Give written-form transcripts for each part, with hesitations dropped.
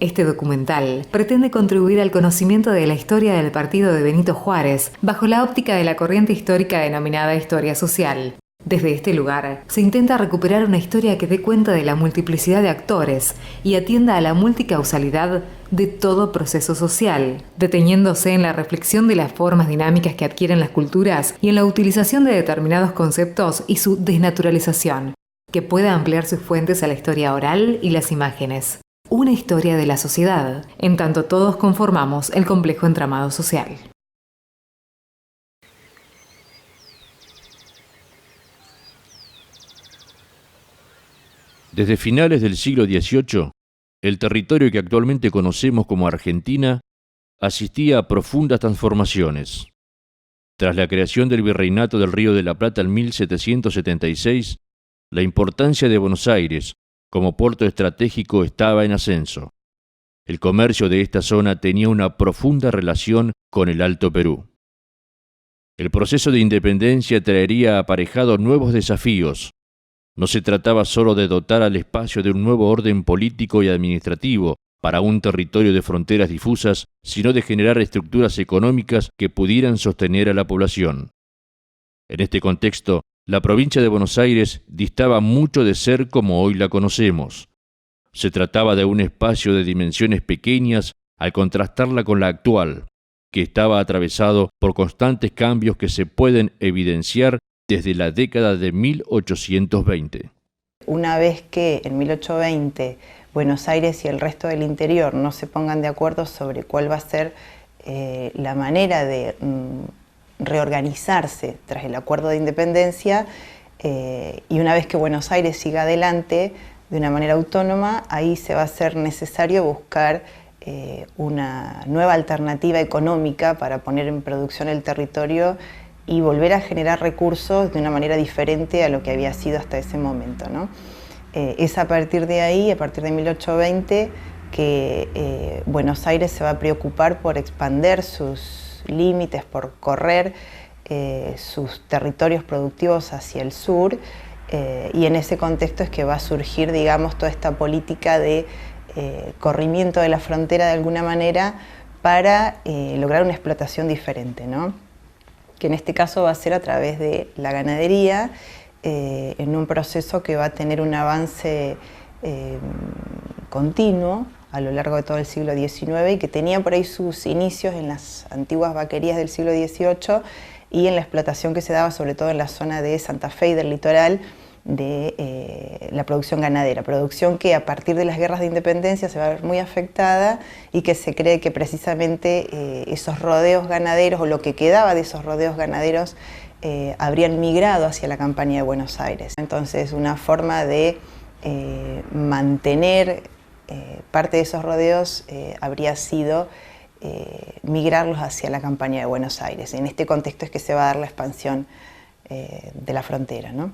Este documental pretende contribuir al conocimiento de la historia del partido de Benito Juárez bajo la óptica de la corriente histórica denominada historia social. Desde este lugar, se intenta recuperar una historia que dé cuenta de la multiplicidad de actores y atienda a la multicausalidad de todo proceso social, deteniéndose en la reflexión de las formas dinámicas que adquieren las culturas y en la utilización de determinados conceptos y su desnaturalización, que pueda ampliar sus fuentes a la historia oral y las imágenes. Una historia de la sociedad, en tanto todos conformamos el complejo entramado social. Desde finales del siglo XVIII, el territorio que actualmente conocemos como Argentina asistía a profundas transformaciones. Tras la creación del Virreinato del Río de la Plata en 1776, la importancia de Buenos Aires como puerto estratégico estaba en ascenso. El comercio de esta zona tenía una profunda relación con el Alto Perú. El proceso de independencia traería aparejado nuevos desafíos. No se trataba solo de dotar al espacio de un nuevo orden político y administrativo para un territorio de fronteras difusas, sino de generar estructuras económicas que pudieran sostener a la población. En este contexto, la provincia de Buenos Aires distaba mucho de ser como hoy la conocemos. Se trataba de un espacio de dimensiones pequeñas al contrastarla con la actual, que estaba atravesado por constantes cambios que se pueden evidenciar desde la década de 1820. Una vez que en 1820 Buenos Aires y el resto del interior no se pongan de acuerdo sobre cuál va a ser la manera de reorganizarse tras el acuerdo de independencia, y una vez que Buenos Aires siga adelante de una manera autónoma, ahí se va a hacer necesario buscar una nueva alternativa económica para poner en producción el territorio y volver a generar recursos de una manera diferente a lo que había sido hasta ese momento, ¿no? Es a partir de ahí, a partir de 1820, que Buenos Aires se va a preocupar por expandir sus límites, por correr sus territorios productivos hacia el sur, y en ese contexto es que va a surgir, digamos, toda esta política de corrimiento de la frontera de alguna manera para lograr una explotación diferente, ¿no? Que en este caso va a ser a través de la ganadería, en un proceso que va a tener un avance continuo a lo largo de todo el siglo XIX y que tenía por ahí sus inicios en las antiguas vaquerías del siglo XVIII y en la explotación que se daba sobre todo en la zona de Santa Fe y del litoral de la producción ganadera, producción que a partir de las guerras de independencia se va a ver muy afectada y que se cree que precisamente esos rodeos ganaderos o lo que quedaba de esos rodeos ganaderos habrían migrado hacia la campaña de Buenos Aires. Entonces una forma de mantener parte de esos rodeos habría sido migrarlos hacia la campaña de Buenos Aires. En este contexto es que se va a dar la expansión de la frontera, ¿no?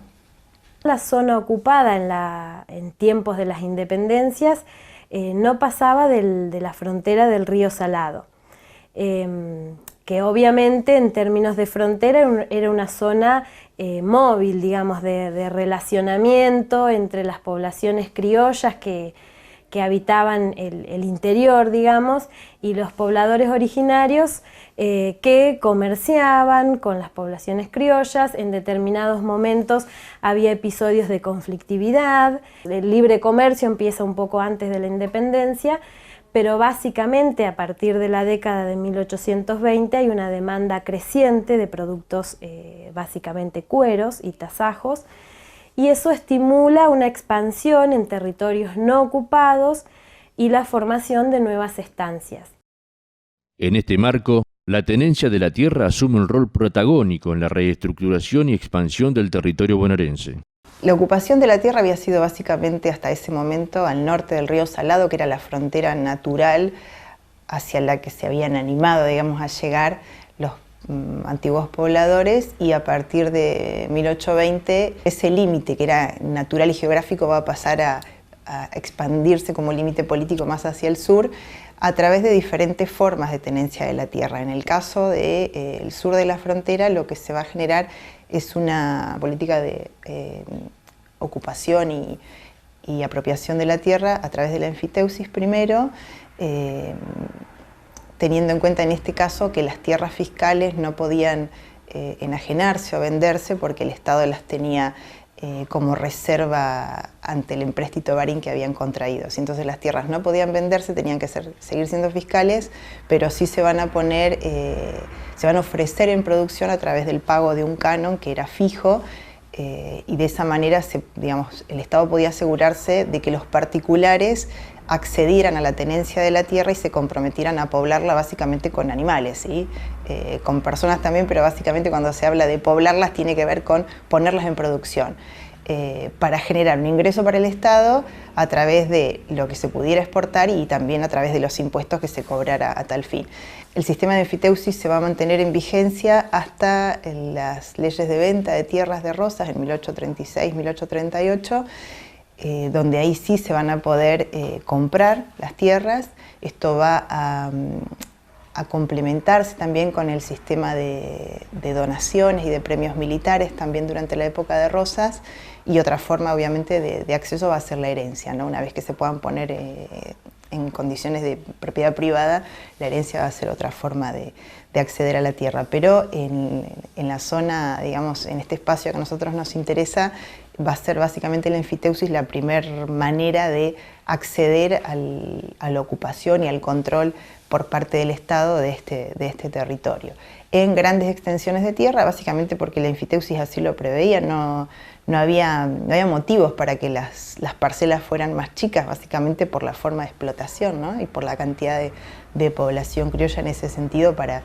La zona ocupada en tiempos de las independencias no pasaba de la frontera del río Salado, que obviamente en términos de frontera era una zona móvil, digamos, de relacionamiento entre las poblaciones criollas que habitaban el interior, digamos, y los pobladores originarios que comerciaban con las poblaciones criollas. En determinados momentos había episodios de conflictividad. El libre comercio empieza un poco antes de la independencia, pero básicamente a partir de la década de 1820 hay una demanda creciente de productos, básicamente cueros y tasajos, y eso estimula una expansión en territorios no ocupados y la formación de nuevas estancias. En este marco, la tenencia de la tierra asume un rol protagónico en la reestructuración y expansión del territorio bonaerense. La ocupación de la tierra había sido básicamente hasta ese momento al norte del río Salado, que era la frontera natural hacia la que se habían animado, digamos, a llegar los antiguos pobladores, y a partir de 1820 ese límite que era natural y geográfico va a pasar a expandirse como límite político más hacia el sur a través de diferentes formas de tenencia de la tierra. En el caso del sur de la frontera, lo que se va a generar es una política de ocupación y apropiación de la tierra a través de la enfiteusis primero, teniendo en cuenta en este caso que las tierras fiscales no podían enajenarse o venderse porque el Estado las tenía como reserva ante el empréstito Barín que habían contraído. Entonces las tierras no podían venderse, tenían que seguir siendo fiscales, pero sí se van a poner, se van a ofrecer en producción a través del pago de un canon que era fijo, y de esa manera el Estado podía asegurarse de que los particulares accedieran a la tenencia de la tierra y se comprometieran a poblarla básicamente con animales, ¿sí? Con personas también, pero básicamente cuando se habla de poblarlas tiene que ver con ponerlas en producción, para generar un ingreso para el Estado a través de lo que se pudiera exportar y también a través de los impuestos que se cobrara a tal fin. El sistema de enfiteusis se va a mantener en vigencia hasta las leyes de venta de tierras de Rosas en 1836-1838, donde ahí sí se van a poder comprar las tierras. Esto va a complementarse también con el sistema de donaciones y de premios militares también durante la época de Rosas, y otra forma obviamente de acceso va a ser la herencia, ¿no? Una vez que se puedan poner en condiciones de propiedad privada, la herencia va a ser otra forma de acceder a la tierra. Pero en la zona, digamos, en este espacio que a nosotros nos interesa, va a ser básicamente la enfiteusis la primera manera de acceder a la ocupación y al control por parte del Estado de este territorio. En grandes extensiones de tierra, básicamente porque la enfiteusis así lo preveía, no había motivos para que las parcelas fueran más chicas, básicamente por la forma de explotación, ¿no? Y por la cantidad de población criolla en ese sentido para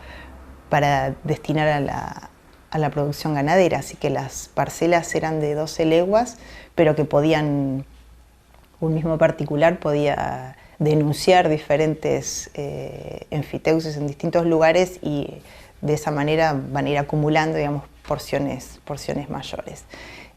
destinar a la producción ganadera. Así que las parcelas eran de 12 leguas, pero que un mismo particular podía denunciar diferentes enfiteusis en distintos lugares, y de esa manera van a ir acumulando, digamos, porciones mayores.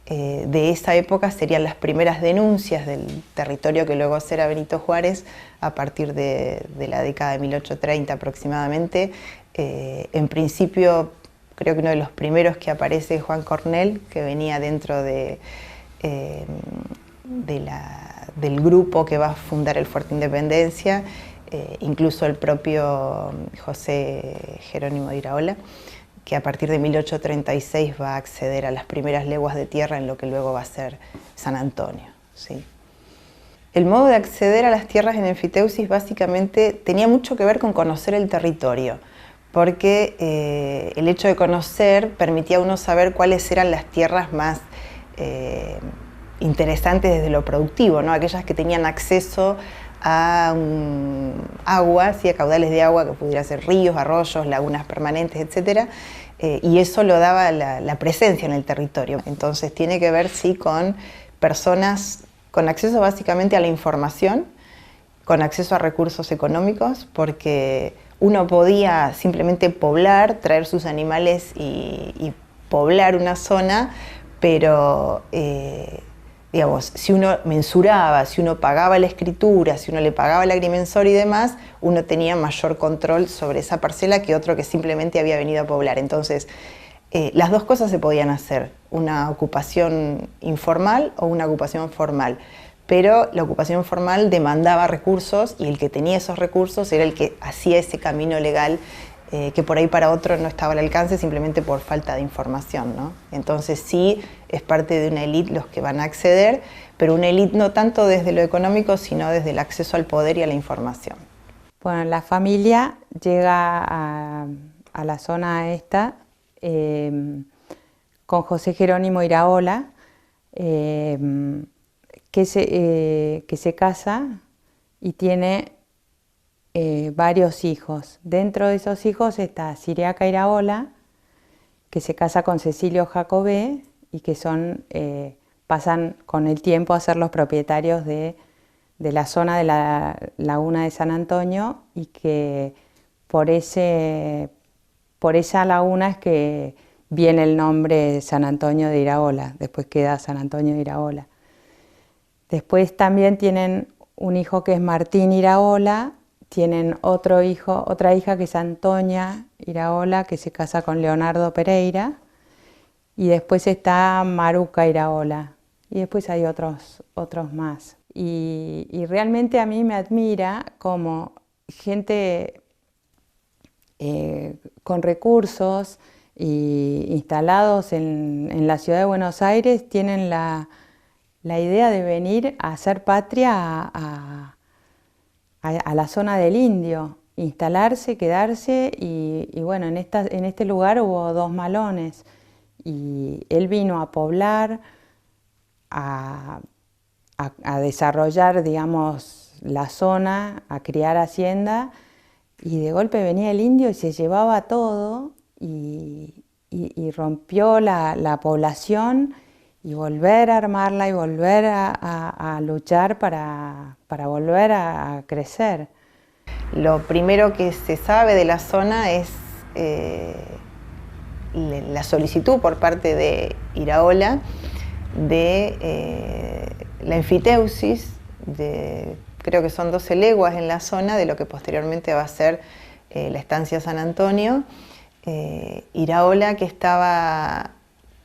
De esa época serían las primeras denuncias del territorio que luego será Benito Juárez a partir de la década de 1830 aproximadamente. En principio, creo que uno de los primeros que aparece es Juan Cornell, que venía dentro del grupo que va a fundar el Fuerte Independencia, incluso el propio José Jerónimo de Iraola, que a partir de 1836 va a acceder a las primeras leguas de tierra en lo que luego va a ser San Antonio, ¿sí? El modo de acceder a las tierras en enfiteusis básicamente tenía mucho que ver con conocer el territorio, porque el hecho de conocer permitía a uno saber cuáles eran las tierras más interesantes desde lo productivo, ¿no? Aquellas que tenían acceso a agua, ¿sí? A caudales de agua que pudiera ser ríos, arroyos, lagunas permanentes, etc. Y eso lo daba la presencia en el territorio. Entonces tiene que ver, sí, con personas con acceso básicamente a la información, con acceso a recursos económicos, porque uno podía simplemente poblar, traer sus animales y poblar una zona, pero digamos, si uno mensuraba, si uno pagaba la escritura, si uno le pagaba el agrimensor y demás, uno tenía mayor control sobre esa parcela que otro que simplemente había venido a poblar. Entonces, las dos cosas se podían hacer, una ocupación informal o una ocupación formal, pero la ocupación formal demandaba recursos y el que tenía esos recursos era el que hacía ese camino legal que por ahí para otro no estaba al alcance simplemente por falta de información, ¿no? Entonces sí, es parte de una élite los que van a acceder, pero una élite no tanto desde lo económico, sino desde el acceso al poder y a la información. Bueno, la familia llega a la zona esta con José Jerónimo Iraola, que se casa y tiene varios hijos. Dentro de esos hijos está Ciriaca Iraola, que se casa con Cecilio Jacobé y que pasan con el tiempo a ser los propietarios de la zona de la laguna de San Antonio, y que por ese por esa laguna es que viene el nombre San Antonio de Iraola, después queda San Antonio de Iraola. Después también tienen un hijo que es Martín Iraola, tienen otra hija que es Antonia Iraola, que se casa con Leonardo Pereira, y después está Maruca Iraola, y después hay otros más. Y realmente a mí me admira cómo gente con recursos y instalados en la ciudad de Buenos Aires tienen la idea de venir a hacer patria a la zona del Indio, instalarse, quedarse, y bueno, en este lugar hubo 2 malones, y él vino a poblar, a desarrollar, digamos, la zona, a criar hacienda, y de golpe venía el indio y se llevaba todo, y rompió la población, y volver a armarla y volver a luchar para volver a crecer. Lo primero que se sabe de la zona es la solicitud por parte de Iraola de la enfiteusis, creo que son 12 leguas en la zona de lo que posteriormente va a ser la estancia San Antonio. Iraola, que estaba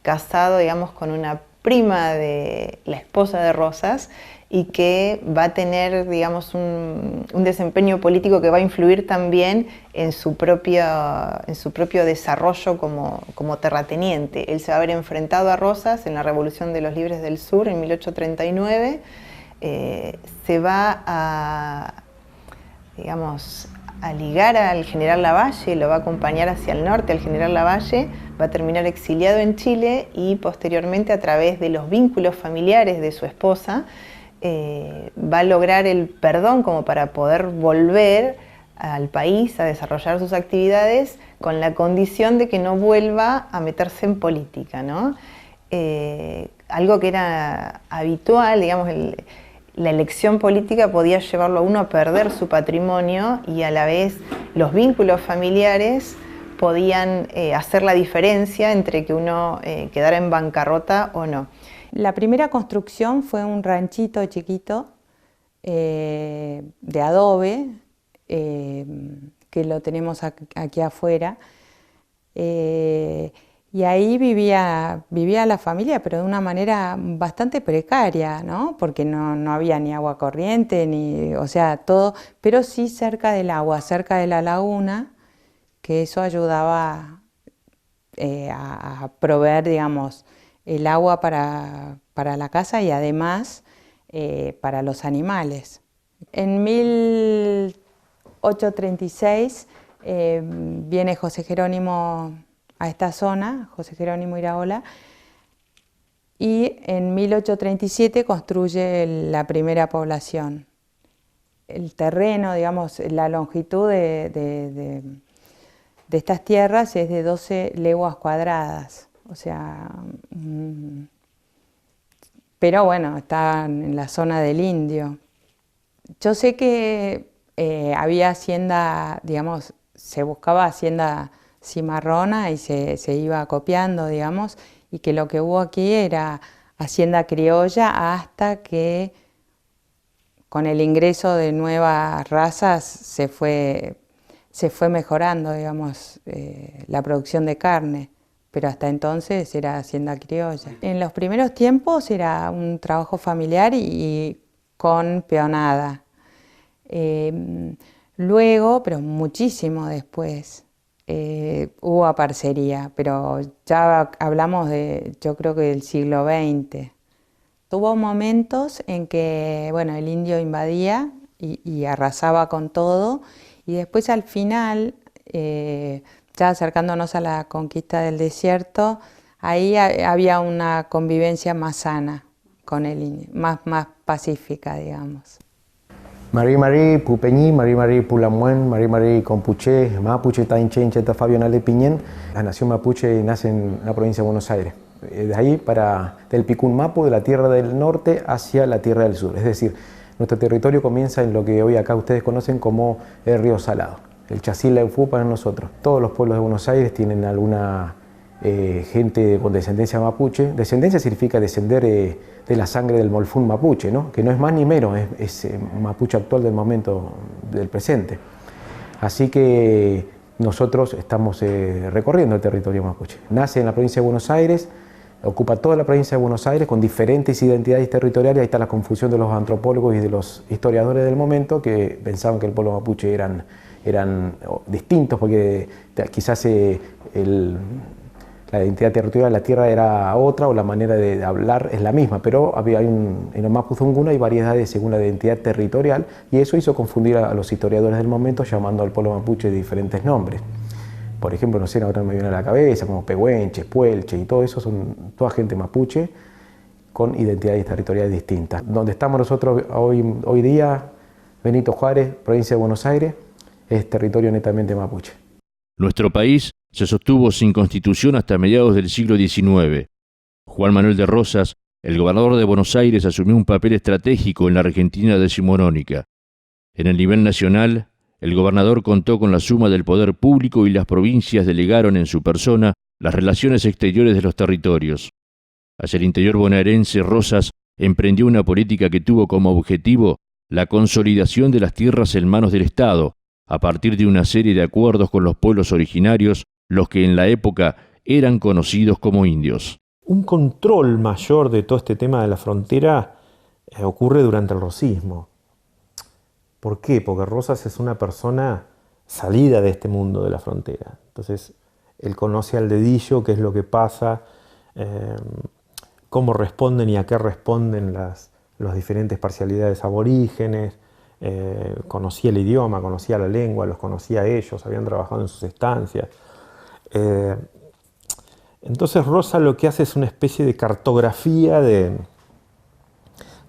casado, digamos, con una prima de la esposa de Rosas, y que va a tener, digamos, un desempeño político que va a influir también en su propio desarrollo como terrateniente. Él se va a ver enfrentado a Rosas en la Revolución de los Libres del Sur en 1839, se va a, digamos, a ligar al general Lavalle, lo va a acompañar hacia el norte al general Lavalle, va a terminar exiliado en Chile, y posteriormente, a través de los vínculos familiares de su esposa, va a lograr el perdón como para poder volver al país a desarrollar sus actividades, con la condición de que no vuelva a meterse en política, ¿no? Algo que era habitual, digamos, la elección política podía llevarlo a uno a perder su patrimonio, y a la vez los vínculos familiares podían hacer la diferencia entre que uno quedara en bancarrota o no. La primera construcción fue un ranchito chiquito de adobe, que lo tenemos aquí afuera, y ahí vivía la familia, pero de una manera bastante precaria, ¿no? Porque no había ni agua corriente, o sea, todo, pero sí cerca del agua, cerca de la laguna, que eso ayudaba a proveer, digamos, el agua para la casa, y además para los animales. En 1836 viene José Jerónimo a esta zona, José Jerónimo Iraola, y en 1837 construye la primera población. El terreno, digamos, la longitud de estas tierras es de 12 leguas cuadradas, o sea, pero bueno, está en la zona del Indio. Yo sé que había hacienda, digamos, se buscaba hacienda cimarrona y se iba copiando, digamos, y que lo que hubo aquí era hacienda criolla, hasta que con el ingreso de nuevas razas se fue mejorando, digamos, la producción de carne, pero hasta entonces era hacienda criolla. En los primeros tiempos era un trabajo familiar y con peonada. Luego, pero muchísimo después, hubo aparcería, pero ya hablamos yo creo que del siglo XX. Tuvo momentos en que, bueno, el indio invadía y arrasaba con todo, y después al final, ya acercándonos a la conquista del desierto, ahí había una convivencia más sana con el indio, más pacífica, digamos. Mari Pupeñi, Mari Pulamuen, Mari Compuche, Mapuche, Tainchen, Cheta Fabional de Piñén. La nación mapuche nace en la provincia de Buenos Aires. De ahí del Picún Mapu, de la tierra del norte hacia la tierra del sur. Es decir, nuestro territorio comienza en lo que hoy acá ustedes conocen como el Río Salado. El Chacil Laufú para nosotros. Todos los pueblos de Buenos Aires tienen alguna gente con descendencia mapuche. Descendencia significa descender de la sangre del Molfún mapuche, ¿no? Que no es más ni menos, es mapuche actual del momento del presente. Así que nosotros estamos recorriendo el territorio mapuche. Nace en la provincia de Buenos Aires, ocupa toda la provincia de Buenos Aires con diferentes identidades territoriales. Ahí está la confusión de los antropólogos y de los historiadores del momento que pensaban que el pueblo mapuche eran distintos porque quizás la identidad territorial de la tierra era otra o la manera de hablar es la misma, pero en el Mapudungun hay variedades según la identidad territorial y eso hizo confundir a los historiadores del momento llamando al pueblo mapuche de diferentes nombres. Por ejemplo, no sé, ahora me viene a la cabeza como Pehuenche, Puelche y todo eso son toda gente mapuche con identidades territoriales distintas. Donde estamos nosotros hoy día, Benito Juárez, provincia de Buenos Aires, es territorio netamente mapuche. Nuestro país se sostuvo sin constitución hasta mediados del siglo XIX. Juan Manuel de Rosas, el gobernador de Buenos Aires, asumió un papel estratégico en la Argentina decimonónica. En el nivel nacional, el gobernador contó con la suma del poder público y las provincias delegaron en su persona las relaciones exteriores de los territorios. Hacia el interior bonaerense, Rosas emprendió una política que tuvo como objetivo la consolidación de las tierras en manos del Estado, a partir de una serie de acuerdos con los pueblos originarios, los que en la época eran conocidos como indios. Un control mayor de todo este tema de la frontera ocurre durante el rosismo. ¿Por qué? Porque Rosas es una persona salida de este mundo de la frontera. Entonces, él conoce al dedillo qué es lo que pasa, cómo responden y a qué responden las diferentes parcialidades aborígenes. Conocía el idioma, conocía la lengua, los conocía a ellos, habían trabajado en sus estancias. Entonces Rosas lo que hace es una especie de cartografía de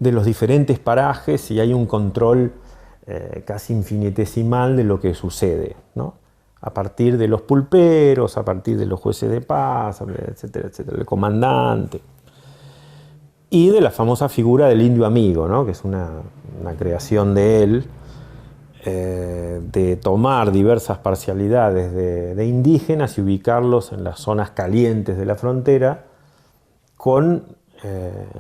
los diferentes parajes y hay un control casi infinitesimal de lo que sucede, ¿no? A partir de los pulperos, a partir de los jueces de paz, etcétera, etcétera, el comandante. Y de la famosa figura del indio amigo, ¿no? Que es una creación de él, de tomar diversas parcialidades de indígenas y ubicarlos en las zonas calientes de la frontera con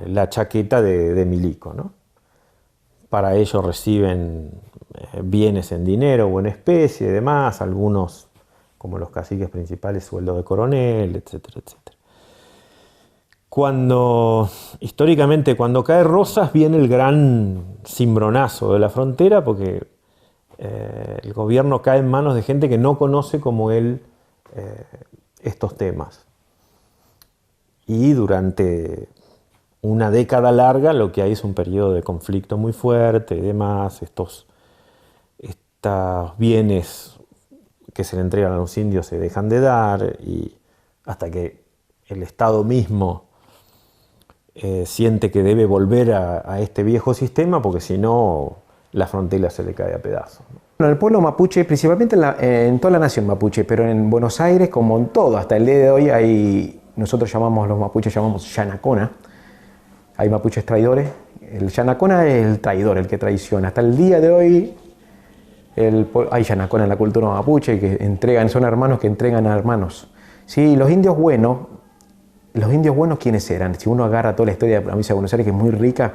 la chaqueta de milico, ¿no? Para ello reciben bienes en dinero o en especie y demás, algunos, como los caciques principales, sueldo de coronel, etcétera, etcétera. Históricamente, cuando cae Rosas, viene el gran cimbronazo de la frontera, porque el gobierno cae en manos de gente que no conoce como él estos temas. Y durante una década larga lo que hay es un periodo de conflicto muy fuerte y demás. Estos bienes que se le entregan a los indios se dejan de dar y hasta que el Estado mismo siente que debe volver a este viejo sistema, porque si no la frontera se le cae a pedazos. Bueno, el pueblo mapuche, principalmente en toda la nación mapuche, pero en Buenos Aires como en todo, hasta el día de hoy nosotros los mapuches llamamos yanacona, hay mapuches traidores, el yanacona es el traidor, el que traiciona. Hasta el día de hoy hay yanacona en la cultura mapuche, que son hermanos que entregan a hermanos. Sí, los indios buenos, ¿quiénes eran? Si uno agarra toda la historia de la provincia de Buenos Aires, que es muy rica,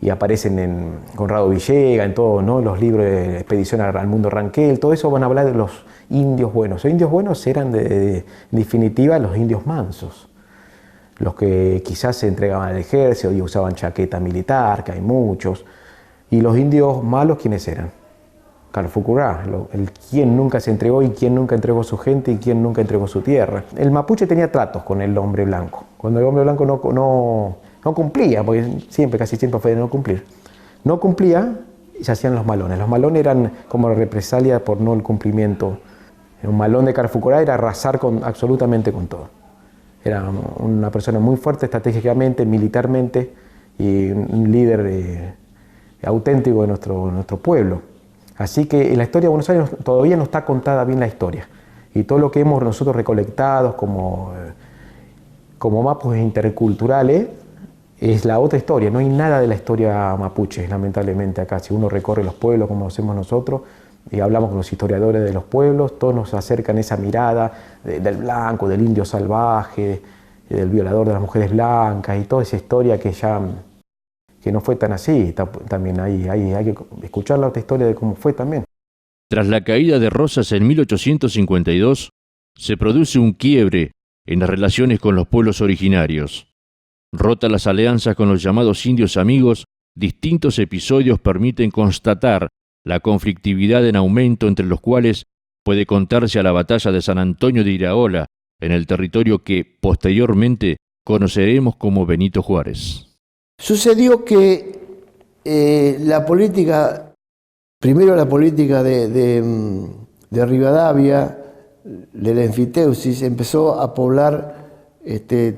y aparecen en Conrado Villega, en todos, ¿no? Los libros de Expedición al Mundo Ranquel, todo eso van a hablar de los indios buenos. Los indios buenos eran, en definitiva, los indios mansos, los que quizás se entregaban al ejército y usaban chaqueta militar, que hay muchos. Y los indios malos, ¿quiénes eran? Calfucurá, quien nunca se entregó y quien nunca entregó su gente y quien nunca entregó su tierra. El mapuche tenía tratos con el hombre blanco. Cuando el hombre blanco no cumplía, porque casi siempre fue de no cumplir. No cumplía y se hacían los malones. Los malones eran como represalia por no el cumplimiento. Un malón de Calfucurá era arrasar absolutamente con todo. Era una persona muy fuerte estratégicamente, militarmente y un líder auténtico de nuestro pueblo. Así que en la historia de Buenos Aires todavía no está contada bien la historia. Y todo lo que hemos nosotros recolectado como mapas interculturales es la otra historia. No hay nada de la historia mapuche, lamentablemente, acá. Si uno recorre los pueblos como hacemos nosotros, y hablamos con los historiadores de los pueblos, todos nos acercan esa mirada del blanco, del indio salvaje, del violador de las mujeres blancas y toda esa historia que no fue tan así. También hay que escuchar la otra historia de cómo fue también. Tras la caída de Rosas en 1852, se produce un quiebre en las relaciones con los pueblos originarios. Rotas las alianzas con los llamados indios amigos, distintos episodios permiten constatar la conflictividad en aumento, entre los cuales puede contarse a la batalla de San Antonio de Iraola, en el territorio que posteriormente conoceremos como Benito Juárez. Sucedió que la política, primero la política de Rivadavia, de la enfiteusis, empezó a poblar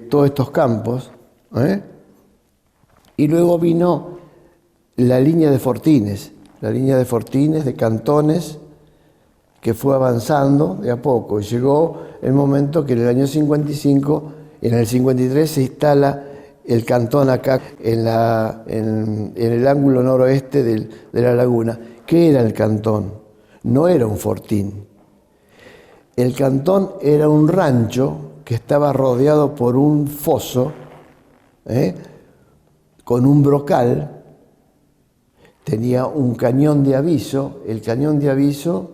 todos estos campos, y luego vino la línea de fortines, de cantones, que fue avanzando de a poco, y llegó el momento que en el año 55, en el 53 se instala el cantón acá en el ángulo noroeste de la laguna. ¿Qué era el cantón? No era un fortín. El cantón era un rancho que estaba rodeado por un foso, con un brocal, tenía un cañón de aviso. El cañón de aviso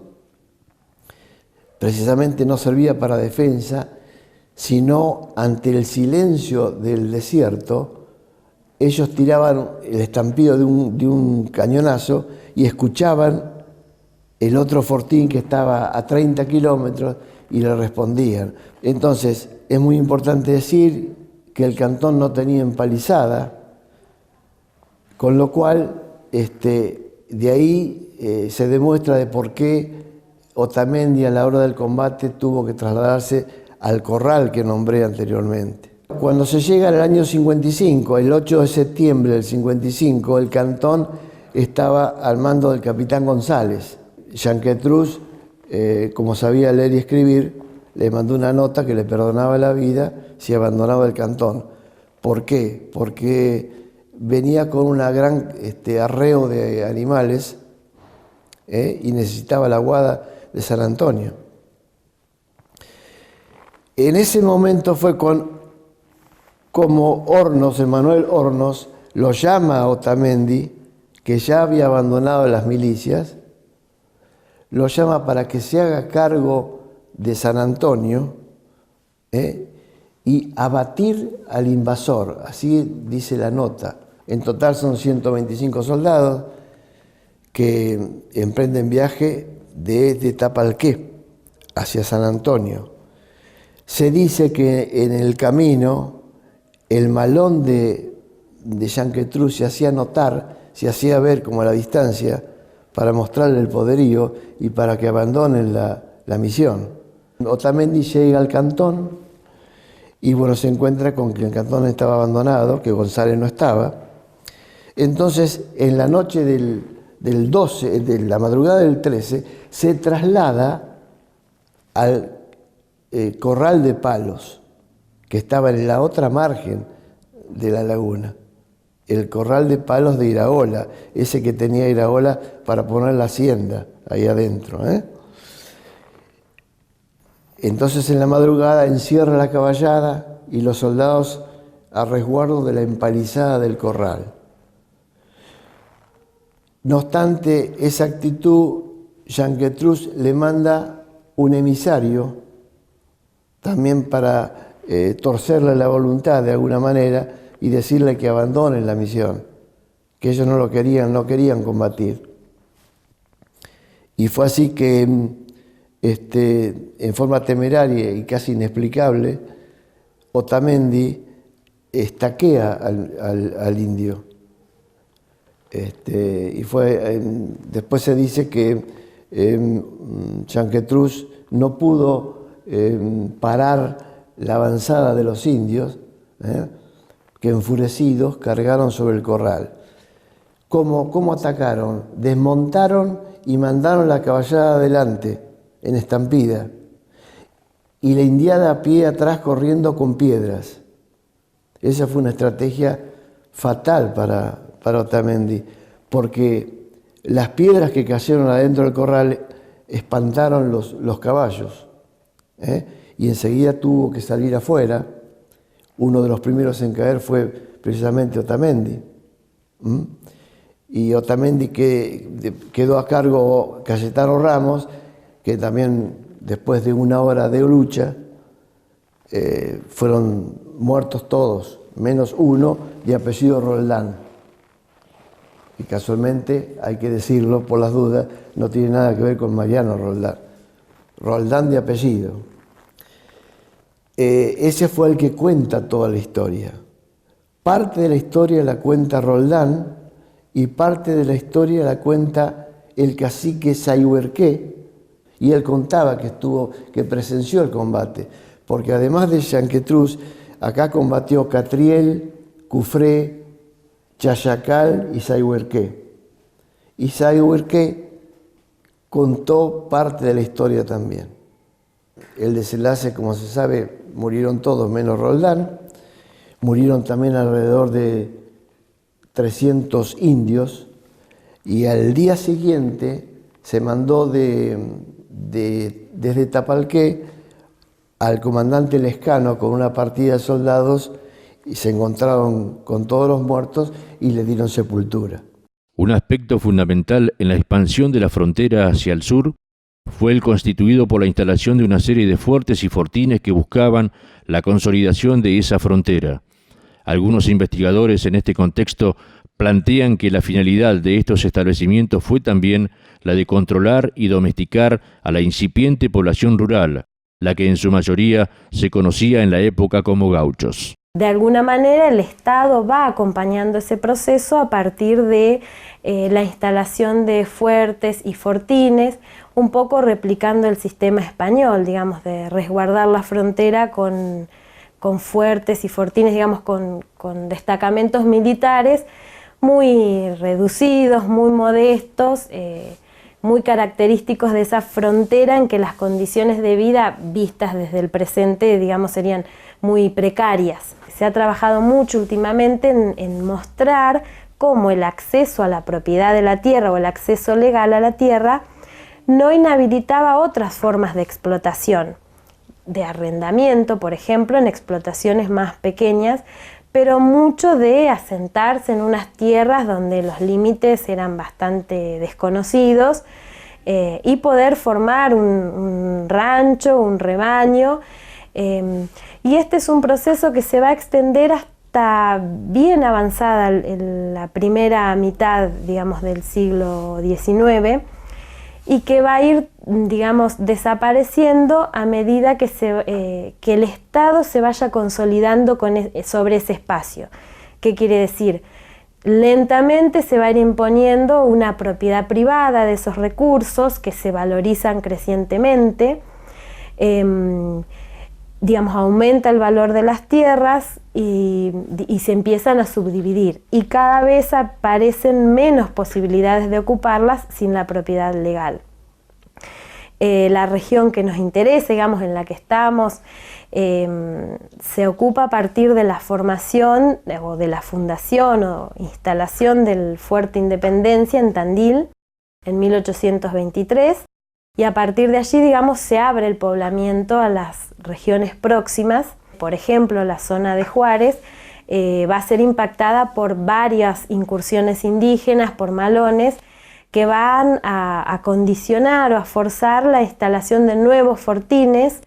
precisamente no servía para defensa, sino ante el silencio del desierto, ellos tiraban el estampido de un cañonazo y escuchaban el otro fortín que estaba a 30 kilómetros y le respondían. Entonces, es muy importante decir que el cantón no tenía empalizada, con lo cual de ahí se demuestra de por qué Otamendi a la hora del combate tuvo que trasladarse al corral que nombré anteriormente. Cuando se llega al año 55, el 8 de septiembre del 55, el cantón estaba al mando del capitán González. Yanquetruz, como sabía leer y escribir, le mandó una nota que le perdonaba la vida si abandonaba el cantón. ¿Por qué? Porque venía con una gran arreo de animales y necesitaba la aguada de San Antonio. En ese momento fue como Hornos, Emanuel Hornos, lo llama a Otamendi, que ya había abandonado las milicias, lo llama para que se haga cargo de San Antonio y abatir al invasor, así dice la nota. En total son 125 soldados que emprenden viaje desde Tapalqué hacia San Antonio. Se dice que en el camino el malón de Yanquetruz se hacía notar, se hacía ver como a la distancia para mostrarle el poderío y para que abandonen la misión. Otamendi llega al cantón y se encuentra con que el cantón estaba abandonado, que González no estaba. Entonces, en la noche del 12, de la madrugada del 13, se traslada al Corral de Palos, que estaba en la otra margen de la laguna. El Corral de Palos de Iraola, ese que tenía Iraola para poner la hacienda ahí adentro. Entonces en la madrugada encierra la caballada y los soldados a resguardo de la empalizada del corral. No obstante esa actitud, Yanquetruz le manda un emisario también para torcerle la voluntad de alguna manera y decirle que abandonen la misión, que ellos no querían combatir. Y fue así que en forma temeraria y casi inexplicable, Otamendi estaquea al indio. Después se dice que Yanquetruz no pudo parar la avanzada de los indios, que enfurecidos cargaron sobre el corral. ¿Cómo atacaron? Desmontaron y mandaron la caballada adelante, en estampida, y la indiada a pie atrás corriendo con piedras. Esa fue una estrategia fatal para Otamendi, porque Las piedras que cayeron adentro del corral espantaron los caballos, y enseguida tuvo que salir afuera. Uno de los primeros en caer fue precisamente Otamendi. Y Otamendi quedó a cargo Cayetano Ramos, que también después de una hora de lucha fueron muertos todos, menos uno de apellido Roldán. Y casualmente, hay que decirlo por las dudas, no tiene nada que ver con Mariano Roldán. Roldán de apellido. Ese fue el que cuenta toda la historia. Parte de la historia la cuenta Roldán y parte de la historia la cuenta el cacique Sayhuerqué, y él contaba que presenció el combate, porque además de Yanquetruz, acá combatió Catriel, Cufré, Chayacal y Sayhuerqué. Y Sayhuerqué contó parte de la historia también. El desenlace, como se sabe, murieron todos menos Roldán. Murieron también alrededor de 300 indios, y al día siguiente se mandó desde Tapalqué al comandante Lescano con una partida de soldados, y se encontraron con todos los muertos y le dieron sepultura. Un aspecto fundamental en la expansión de la frontera hacia el sur fue el constituido por la instalación de una serie de fuertes y fortines que buscaban la consolidación de esa frontera. Algunos investigadores en este contexto plantean que la finalidad de estos establecimientos fue también la de controlar y domesticar a la incipiente población rural, la que en su mayoría se conocía en la época como gauchos. De alguna manera el Estado va acompañando ese proceso a partir de la instalación de fuertes y fortines, un poco replicando el sistema español, digamos, de resguardar la frontera con fuertes y fortines, digamos, con destacamentos militares muy reducidos, muy modestos, muy característicos de esa frontera en que las condiciones de vida vistas desde el presente, digamos, serían muy precarias. Se ha trabajado mucho últimamente en mostrar cómo el acceso a la propiedad de la tierra o el acceso legal a la tierra no inhabilitaba otras formas de explotación, de arrendamiento, por ejemplo, en explotaciones más pequeñas, pero mucho de asentarse en unas tierras donde los límites eran bastante desconocidos, y poder formar un rancho, un rebaño. Y este es un proceso que se va a extender hasta bien avanzada en la primera mitad, digamos, del siglo XIX, y que va a ir, digamos, desapareciendo a medida que el Estado se vaya consolidando sobre ese espacio. ¿Qué quiere decir? Lentamente se va a ir imponiendo una propiedad privada de esos recursos que se valorizan crecientemente. Digamos, aumenta el valor de las tierras y se empiezan a subdividir, y cada vez aparecen menos posibilidades de ocuparlas sin la propiedad legal. La región que nos interesa, digamos, en la que estamos, se ocupa a partir de la formación o de la fundación o instalación del Fuerte Independencia en Tandil en 1823. Y a partir de allí, digamos, se abre el poblamiento a las regiones próximas. Por ejemplo, la zona de Juárez va a ser impactada por varias incursiones indígenas, por malones, que van a condicionar o a forzar la instalación de nuevos fortines,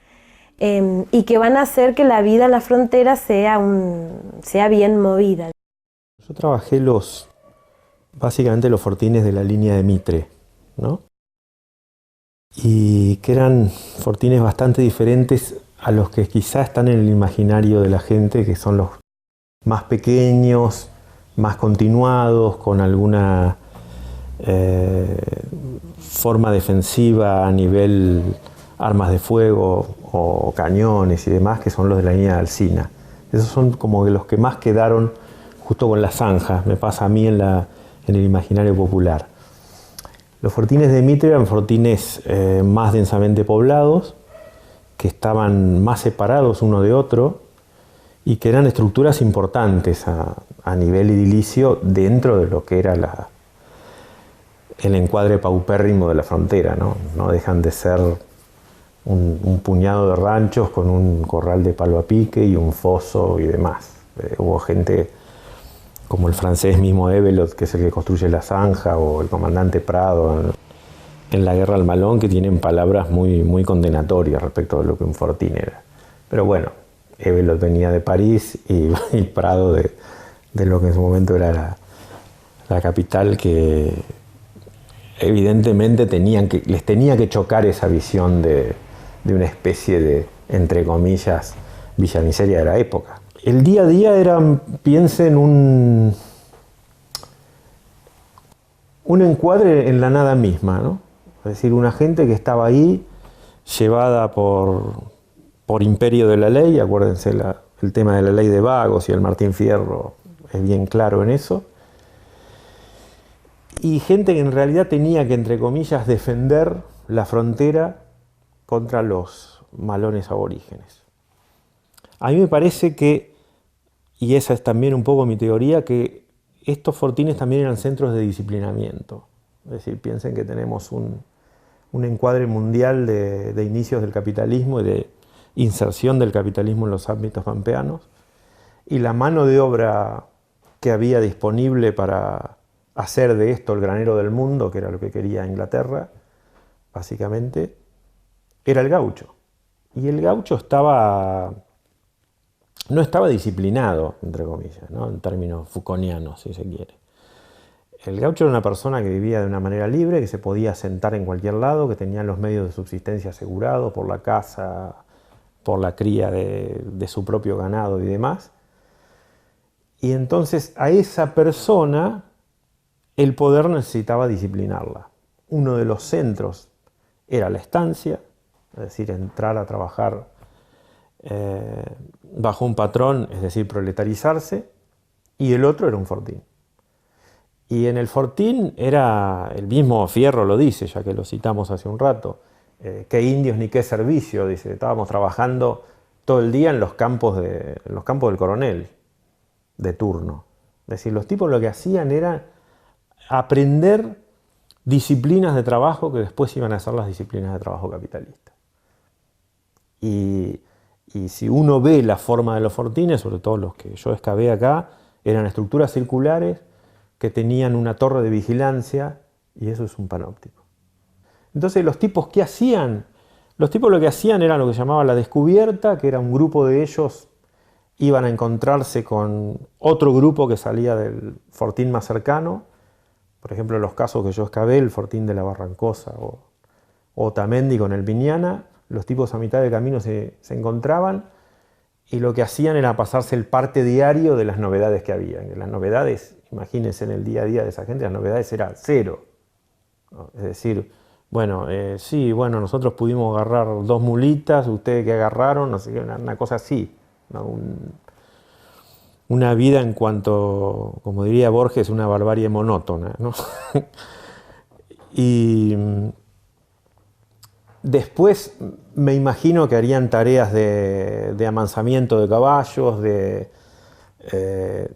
y que van a hacer que la vida en la frontera sea bien movida. Yo trabajé básicamente los fortines de la línea de Mitre, ¿no? Y que eran fortines bastante diferentes a los que quizá están en el imaginario de la gente, que son los más pequeños, más continuados, con alguna forma defensiva a nivel armas de fuego o cañones y demás, que son los de la línea de Alsina. Esos son como de los que más quedaron justo con la zanja, me pasa a mí en el imaginario popular. Los fortines de Mitre eran fortines más densamente poblados, que estaban más separados uno de otro y que eran estructuras importantes a nivel edilicio dentro de lo que era el encuadre paupérrimo de la frontera, ¿no? No dejan de ser un puñado de ranchos con un corral de palo a pique y un foso y demás. Hubo gente como el francés mismo Evelot, que es el que construye la zanja, o el comandante Prado en la guerra al Malón, que tienen palabras muy, muy condenatorias respecto de lo que un fortín era. Pero bueno, Evelot venía de París y Prado de lo que en su momento era la capital, que evidentemente les tenía que chocar esa visión de una especie de, entre comillas, villa miseria de la época. El día a día era, piensen, un encuadre en la nada misma, ¿no? Es decir, una gente que estaba ahí, llevada por imperio de la ley. Acuérdense, el tema de la ley de vagos y el Martín Fierro es bien claro en eso. Y gente que en realidad tenía que, entre comillas, defender la frontera contra los malones aborígenes. A mí me parece que, y esa es también un poco mi teoría, que estos fortines también eran centros de disciplinamiento. Es decir, piensen que tenemos un encuadre mundial de inicios del capitalismo y de inserción del capitalismo en los ámbitos pampeanos, y la mano de obra que había disponible para hacer de esto el granero del mundo, que era lo que quería Inglaterra, básicamente, era el gaucho. Y el gaucho no estaba disciplinado, entre comillas, ¿no? En términos Foucaultianos, si se quiere. El gaucho era una persona que vivía de una manera libre, que se podía sentar en cualquier lado, que tenía los medios de subsistencia asegurados por la caza, por la cría de su propio ganado y demás. Y entonces a esa persona el poder necesitaba disciplinarla. Uno de los centros era la estancia, es decir, entrar a trabajar bajo un patrón, es decir, proletarizarse, y el otro era un fortín. Y en el fortín era, el mismo Fierro lo dice, ya que lo citamos hace un rato, qué indios ni qué servicio, dice, estábamos trabajando todo el día en los campos del coronel de turno. Es decir, los tipos lo que hacían era aprender disciplinas de trabajo que después iban a ser las disciplinas de trabajo capitalista. Y si uno ve la forma de los fortines, sobre todo los que yo excavé acá, eran estructuras circulares que tenían una torre de vigilancia, y eso es un panóptico. Entonces los tipos, ¿qué hacían? Los tipos lo que hacían era lo que se llamaba la descubierta, que era un grupo de ellos, iban a encontrarse con otro grupo que salía del fortín más cercano. Por ejemplo, los casos que yo excavé, el fortín de la Barrancosa o Otamendi con el Viñana, los tipos a mitad del camino se encontraban, y lo que hacían era pasarse el parte diario de las novedades que había. Las novedades, imagínense en el día a día de esa gente, las novedades eran cero, ¿no? Es decir, bueno, sí, bueno, nosotros pudimos agarrar 2 mulitas, ustedes que agarraron, no sé qué, una cosa así, ¿no? Una vida, en cuanto, como diría Borges, una barbarie monótona, ¿no? Y después me imagino que harían tareas de amansamiento de caballos, de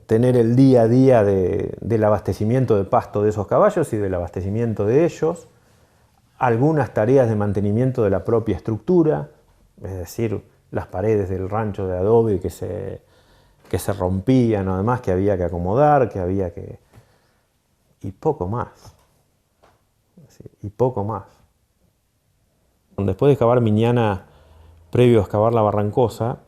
tener el día a día del abastecimiento de pasto de esos caballos y del abastecimiento de ellos, algunas tareas de mantenimiento de la propia estructura, es decir, las paredes del rancho de adobe que se rompían, además, que había que acomodar, que había que... y poco más. Sí, y poco más. Después de excavar Miñana, previo a excavar la Barrancosa,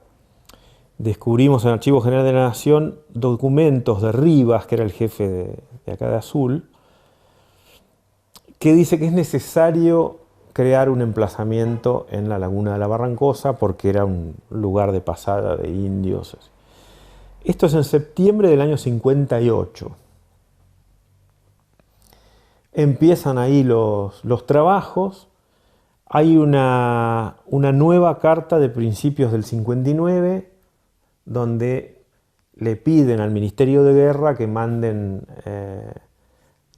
descubrimos en el Archivo General de la Nación documentos de Rivas, que era el jefe de acá de Azul, que dice que es necesario crear un emplazamiento en la laguna de la Barrancosa porque era un lugar de pasada de indios. Esto es en septiembre del año 58. Empiezan ahí los trabajos. Hay una nueva carta de principios del 59 donde le piden al Ministerio de Guerra que manden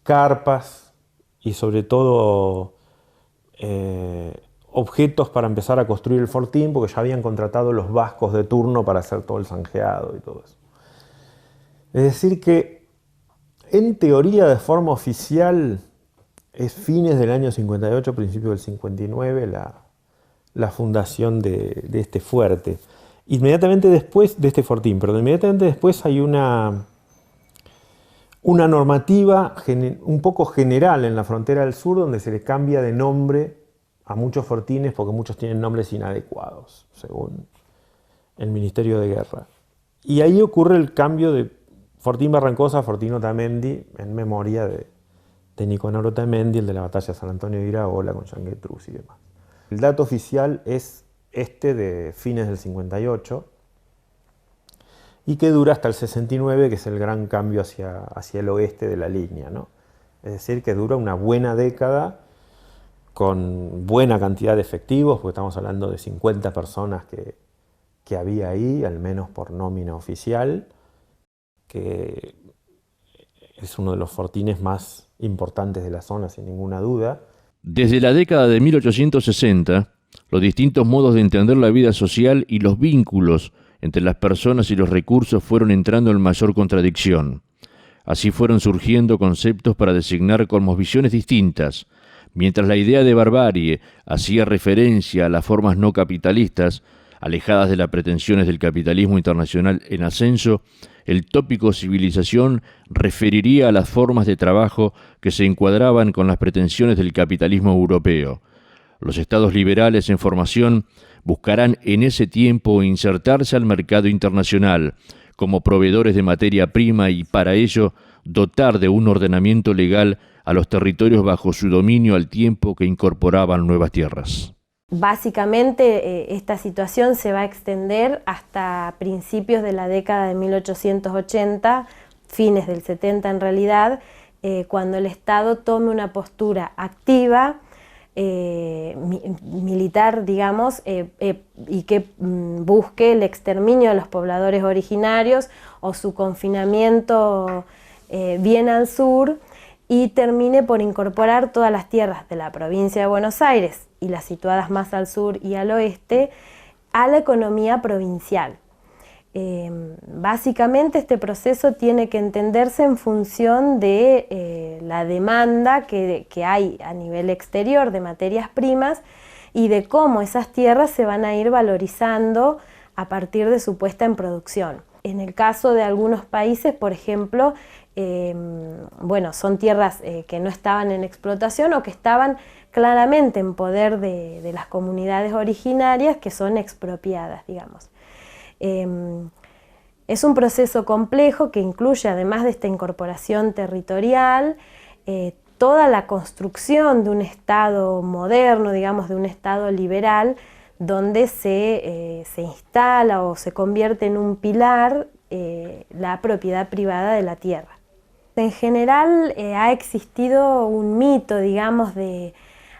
carpas y sobre todo objetos para empezar a construir el fortín, porque ya habían contratado los vascos de turno para hacer todo el zanjeado y todo eso. Es decir que, en teoría, de forma oficial, es fines del año 58, principios del 59, la fundación de este fuerte. Inmediatamente después, de este fortín, perdón, inmediatamente después hay una normativa un poco general en la frontera del sur donde se le cambia de nombre a muchos fortines porque muchos tienen nombres inadecuados, según el Ministerio de Guerra. Y ahí ocurre el cambio de Fortín Barrancosa a Fortín Otamendi en memoria de Nicanor Otamendi, el de la batalla de San Antonio de Iraola con Yanguetruz y demás. El dato oficial es este de fines del 58 y que dura hasta el 69, que es el gran cambio hacia el oeste de la línea, ¿no? Es decir, que dura una buena década con buena cantidad de efectivos, porque estamos hablando de 50 personas que había ahí, al menos por nómina oficial, que es uno de los fortines más importantes de la zona, sin ninguna duda. Desde la década de 1860, los distintos modos de entender la vida social y los vínculos entre las personas y los recursos fueron entrando en mayor contradicción. Así fueron surgiendo conceptos para designar cosmovisiones distintas. Mientras la idea de barbarie hacía referencia a las formas no capitalistas, alejadas de las pretensiones del capitalismo internacional en ascenso, el tópico civilización referiría a las formas de trabajo que se encuadraban con las pretensiones del capitalismo europeo. Los estados liberales en formación buscarán en ese tiempo insertarse al mercado internacional como proveedores de materia prima y para ello dotar de un ordenamiento legal a los territorios bajo su dominio al tiempo que incorporaban nuevas tierras. Básicamente esta situación se va a extender hasta principios de la década de 1880, fines del 70 en realidad, cuando el Estado tome una postura activa, militar, digamos, y que busque el exterminio de los pobladores originarios o su confinamiento bien al sur, y termine por incorporar todas las tierras de la provincia de Buenos Aires y las situadas más al sur y al oeste a la economía provincial. Básicamente este proceso tiene que entenderse en función de la demanda que hay a nivel exterior de materias primas y de cómo esas tierras se van a ir valorizando a partir de su puesta en producción. En el caso de algunos países, por ejemplo, son tierras que no estaban en explotación o que estaban claramente en poder de las comunidades originarias que son expropiadas, digamos. Es un proceso complejo que incluye, además de esta incorporación territorial, toda la construcción de un Estado moderno, digamos, de un Estado liberal, donde se instala o se convierte en un pilar la propiedad privada de la tierra. En general ha existido un mito, digamos,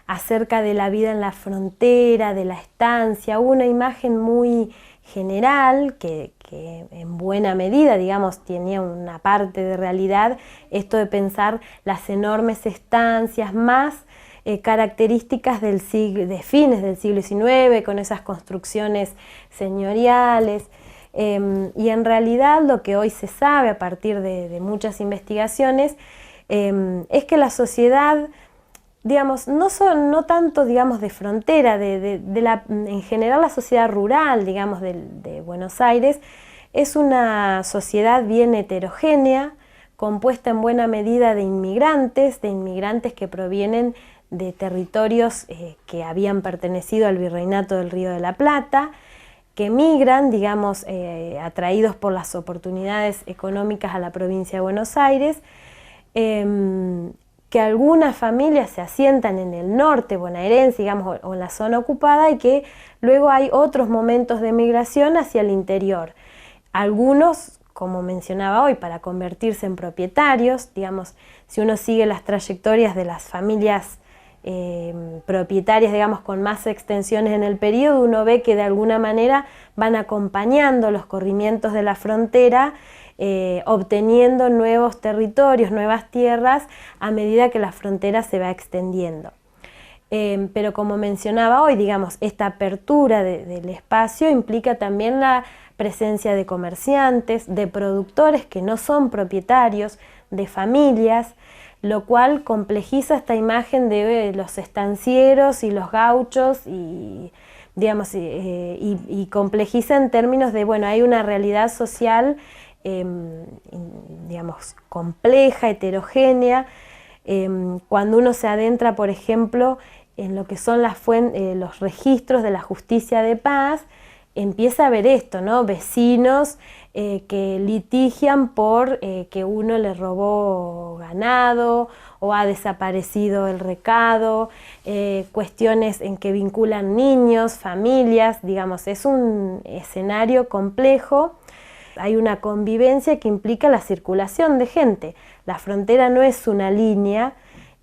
acerca de la vida en la frontera, de la estancia, una imagen muy general que en buena medida, digamos, tenía una parte de realidad, esto de pensar las enormes estancias más características de fines del siglo XIX, con esas construcciones señoriales. Y en realidad lo que hoy se sabe a partir de muchas investigaciones es que la sociedad, digamos, no tanto, digamos, de frontera, en general la sociedad rural, digamos, de Buenos Aires, es una sociedad bien heterogénea, compuesta en buena medida de inmigrantes que provienen de territorios que habían pertenecido al Virreinato del Río de la Plata, que migran, digamos, atraídos por las oportunidades económicas a la provincia de Buenos Aires, que algunas familias se asientan en el norte bonaerense, digamos, o en la zona ocupada, y que luego hay otros momentos de migración hacia el interior. Algunos, como mencionaba hoy, para convertirse en propietarios, digamos, si uno sigue las trayectorias de las familias propietarias, digamos, con más extensiones en el periodo, uno ve que de alguna manera van acompañando los corrimientos de la frontera, obteniendo nuevos territorios, nuevas tierras, a medida que la frontera se va extendiendo. Pero como mencionaba hoy, digamos, esta apertura del espacio implica también la presencia de comerciantes, de productores que no son propietarios, de familias, lo cual complejiza esta imagen de los estancieros y los gauchos y, digamos, y complejiza en términos de, bueno, hay una realidad social, digamos, compleja, heterogénea. Cuando uno se adentra, por ejemplo, en lo que son los registros de la justicia de paz, empieza a ver esto, ¿no? Vecinos que litigian por que uno le robó ganado o ha desaparecido el recado, cuestiones en que vinculan niños, familias, digamos, es un escenario complejo. Hay una convivencia que implica la circulación de gente. La frontera no es una línea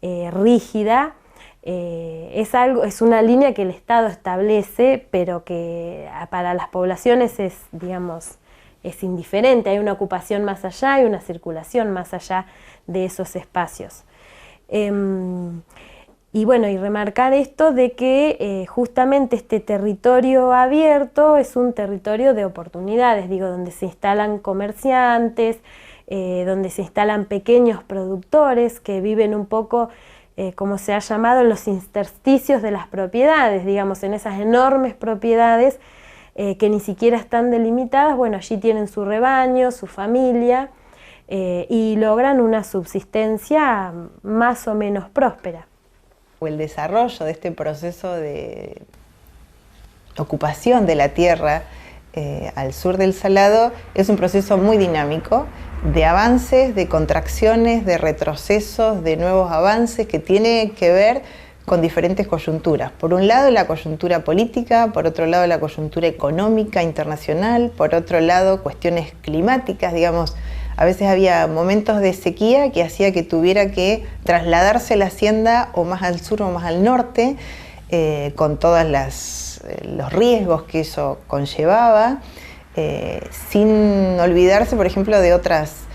rígida, es una línea que el Estado establece, pero que para las poblaciones es, digamos, es indiferente. Hay una ocupación más allá, hay una circulación más allá de esos espacios. Y bueno, y remarcar esto de que justamente este territorio abierto es un territorio de oportunidades, digo, donde se instalan comerciantes, donde se instalan pequeños productores que viven un poco, como se ha llamado, en los intersticios de las propiedades, digamos, en esas enormes propiedades que ni siquiera están delimitadas. Bueno, allí tienen su rebaño, su familia, y logran una subsistencia más o menos próspera. El desarrollo de este proceso de ocupación de la tierra al sur del Salado es un proceso muy dinámico, de avances, de contracciones, de retrocesos, de nuevos avances, que tiene que ver con diferentes coyunturas. Por un lado, la coyuntura política, por otro lado, la coyuntura económica internacional, por otro lado, cuestiones climáticas, digamos. A veces había momentos de sequía que hacía que tuviera que trasladarse la hacienda o más al sur o más al norte, con todos los riesgos que eso conllevaba, sin olvidarse, por ejemplo, de otras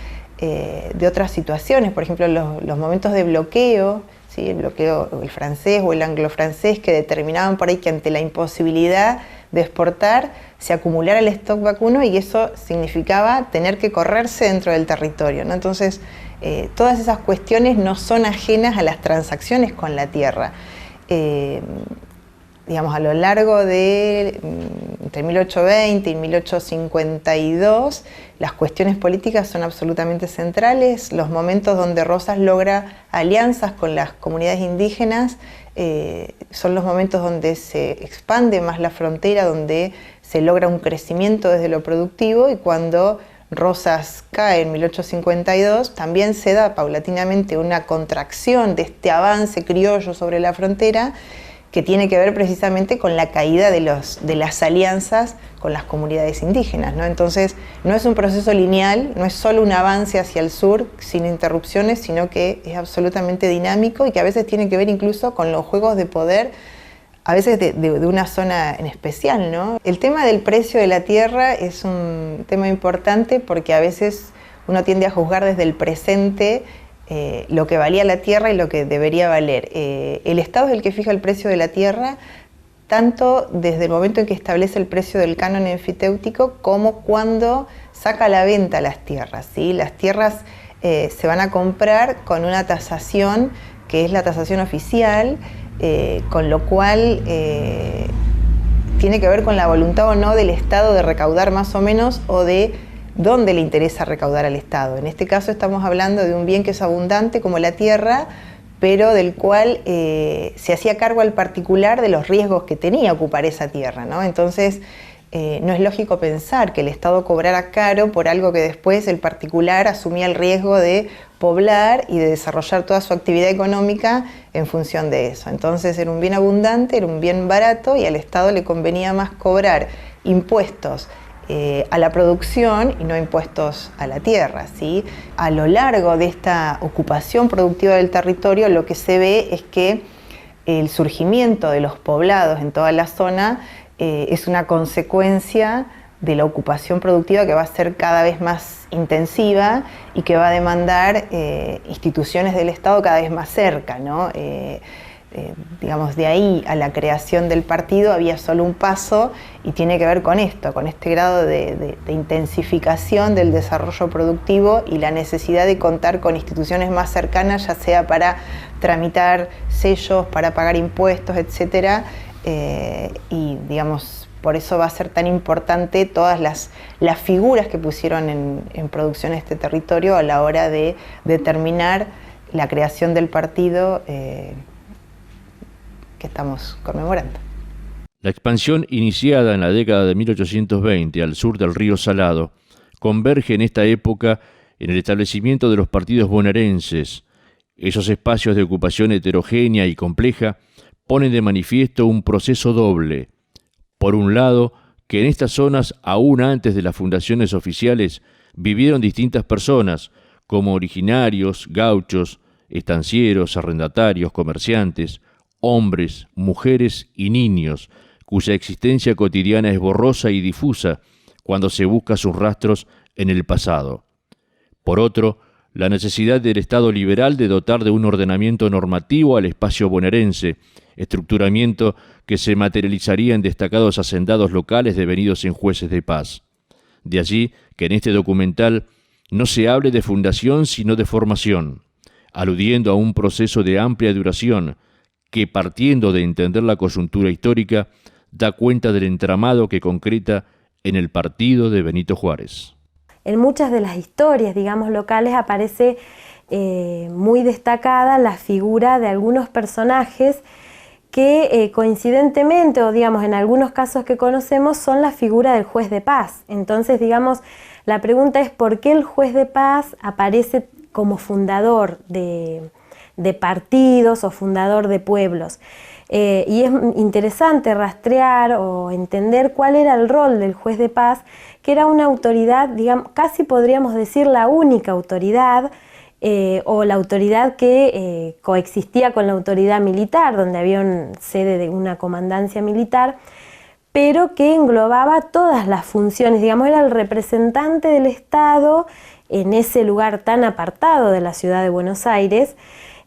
situaciones, por ejemplo, los momentos de bloqueo, ¿sí? El bloqueo, el francés o el anglo-francés, que determinaban por ahí que ante la imposibilidad de exportar se acumulara el stock vacuno, y eso significaba tener que correrse dentro del territorio, ¿no? Entonces, todas esas cuestiones no son ajenas a las transacciones con la tierra. Digamos, a lo largo de entre 1820 y 1852, las cuestiones políticas son absolutamente centrales. Los momentos donde Rosas logra alianzas con las comunidades indígenas son los momentos donde se expande más la frontera, donde se logra un crecimiento desde lo productivo, y cuando Rosas cae en 1852, también se da paulatinamente una contracción de este avance criollo sobre la frontera, que tiene que ver precisamente con la caída de las alianzas con las comunidades indígenas, ¿no? Entonces, no es un proceso lineal, no es solo un avance hacia el sur sin interrupciones, sino que es absolutamente dinámico, y que a veces tiene que ver incluso con los juegos de poder, a veces de una zona en especial, ¿no? El tema del precio de la tierra es un tema importante, porque a veces uno tiende a juzgar desde el presente lo que valía la tierra y lo que debería valer. El Estado es el que fija el precio de la tierra, tanto desde el momento en que establece el precio del canon enfiteutíco como cuando saca a la venta las tierras, ¿sí? Las tierras se van a comprar con una tasación que es la tasación oficial, con lo cual tiene que ver con la voluntad o no del Estado de recaudar más o menos, o de dónde le interesa recaudar al Estado. En este caso estamos hablando de un bien que es abundante como la tierra, pero del cual se hacía cargo al particular de los riesgos que tenía ocupar esa tierra, ¿no? Entonces, no es lógico pensar que el Estado cobrara caro por algo que después el particular asumía el riesgo de poblar y de desarrollar toda su actividad económica en función de eso. Entonces era un bien abundante, era un bien barato, y al Estado le convenía más cobrar impuestos a la producción y no impuestos a la tierra, ¿sí? A lo largo de esta ocupación productiva del territorio, lo que se ve es que el surgimiento de los poblados en toda la zona es una consecuencia de la ocupación productiva, que va a ser cada vez más intensiva y que va a demandar instituciones del Estado cada vez más cerca, ¿no? digamos, de ahí a la creación del partido había solo un paso, y tiene que ver con esto, con este grado de intensificación del desarrollo productivo y la necesidad de contar con instituciones más cercanas, ya sea para tramitar sellos, para pagar impuestos, etcétera, y digamos, por eso va a ser tan importante todas las figuras que pusieron en producción este territorio a la hora de determinar la creación del partido que estamos conmemorando. La expansión iniciada en la década de 1820 al sur del río Salado converge en esta época en el establecimiento de los partidos bonaerenses. Esos espacios de ocupación heterogénea y compleja ponen de manifiesto un proceso doble. Por un lado, que en estas zonas, aún antes de las fundaciones oficiales, vivieron distintas personas, como originarios, gauchos, estancieros, arrendatarios, comerciantes, hombres, mujeres y niños, cuya existencia cotidiana es borrosa y difusa cuando se busca sus rastros en el pasado. Por otro, la necesidad del Estado liberal de dotar de un ordenamiento normativo al espacio bonaerense, estructuramiento que se materializaría en destacados hacendados locales devenidos en jueces de paz. De allí que en este documental no se hable de fundación sino de formación, aludiendo a un proceso de amplia duración que, partiendo de entender la coyuntura histórica, da cuenta del entramado que concreta en el partido de Benito Juárez. En muchas de las historias, digamos, locales aparece muy destacada la figura de algunos personajes que coincidentemente, o digamos en algunos casos que conocemos, son la figura del juez de paz. Entonces, digamos, la pregunta es ¿por qué el juez de paz aparece como fundador de partidos o fundador de pueblos? Y es interesante rastrear o entender cuál era el rol del juez de paz, que era una autoridad, digamos, casi podríamos decir la única autoridad, o la autoridad que coexistía con la autoridad militar, donde había sede de una comandancia militar, pero que englobaba todas las funciones, digamos, era el representante del Estado en ese lugar tan apartado de la ciudad de Buenos Aires,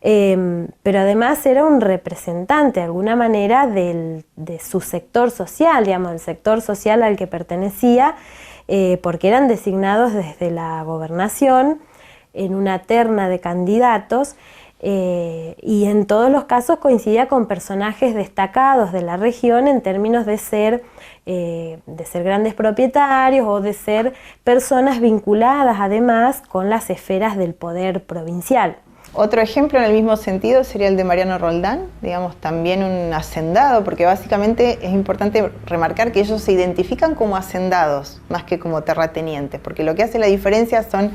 pero además era un representante de alguna manera de su sector social, digamos, del sector social al que pertenecía, porque eran designados desde la gobernación en una terna de candidatos, y en todos los casos coincidía con personajes destacados de la región en términos de ser grandes propietarios o de ser personas vinculadas además con las esferas del poder provincial. Otro ejemplo en el mismo sentido sería el de Mariano Roldán, digamos, también un hacendado, porque básicamente es importante remarcar que ellos se identifican como hacendados más que como terratenientes, porque lo que hace la diferencia son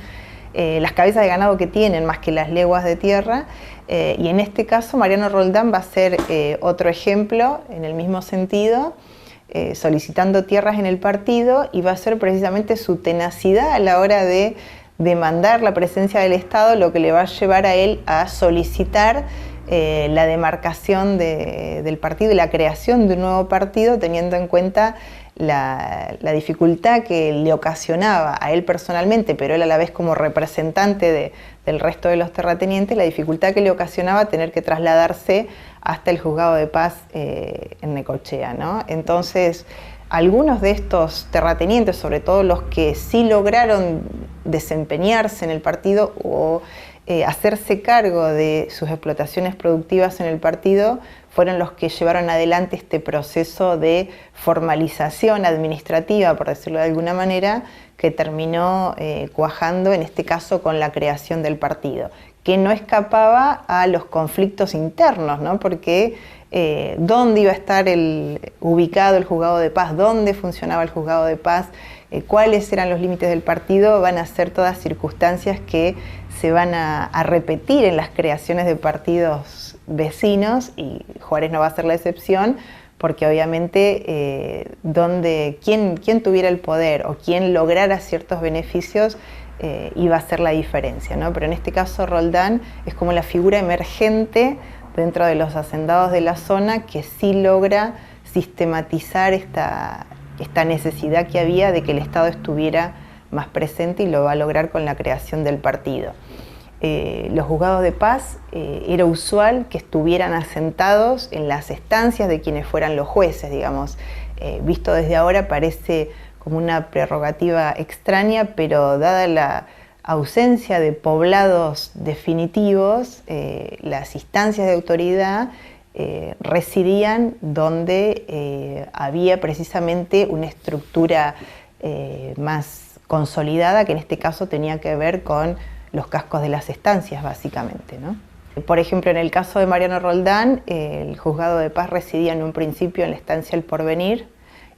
las cabezas de ganado que tienen más que las leguas de tierra, y en este caso Mariano Roldán va a ser otro ejemplo en el mismo sentido, solicitando tierras en el partido, y va a ser precisamente su tenacidad a la hora de demandar la presencia del Estado lo que le va a llevar a él a solicitar la demarcación del partido y la creación de un nuevo partido, teniendo en cuenta la dificultad que le ocasionaba a él personalmente, pero él a la vez como representante del resto de los terratenientes, la dificultad que le ocasionaba tener que trasladarse hasta el juzgado de paz en Necochea, ¿no? Entonces, algunos de estos terratenientes, sobre todo los que sí lograron desempeñarse en el partido o hacerse cargo de sus explotaciones productivas en el partido, fueron los que llevaron adelante este proceso de formalización administrativa, por decirlo de alguna manera, que terminó cuajando en este caso con la creación del partido, que no escapaba a los conflictos internos, ¿no? Porque dónde iba a estar ubicado el juzgado de paz, dónde funcionaba el juzgado de paz, cuáles eran los límites del partido, van a ser todas circunstancias que se van a repetir en las creaciones de partidos vecinos, y Juárez no va a ser la excepción, porque obviamente quien tuviera el poder o quien lograra ciertos beneficios iba a ser la diferencia, ¿no? Pero en este caso Roldán es como la figura emergente dentro de los hacendados de la zona que sí logra sistematizar esta necesidad que había de que el Estado estuviera más presente, y lo va a lograr con la creación del partido. los juzgados de paz era usual que estuvieran asentados en las estancias de quienes fueran los jueces, digamos. Visto desde ahora parece como una prerrogativa extraña, pero dada la ausencia de poblados definitivos, las instancias de autoridad residían donde había precisamente una estructura más consolidada, que en este caso tenía que ver con los cascos de las estancias, básicamente, ¿no? Por ejemplo, en el caso de Mariano Roldán, el juzgado de paz residía en un principio en la estancia El Porvenir,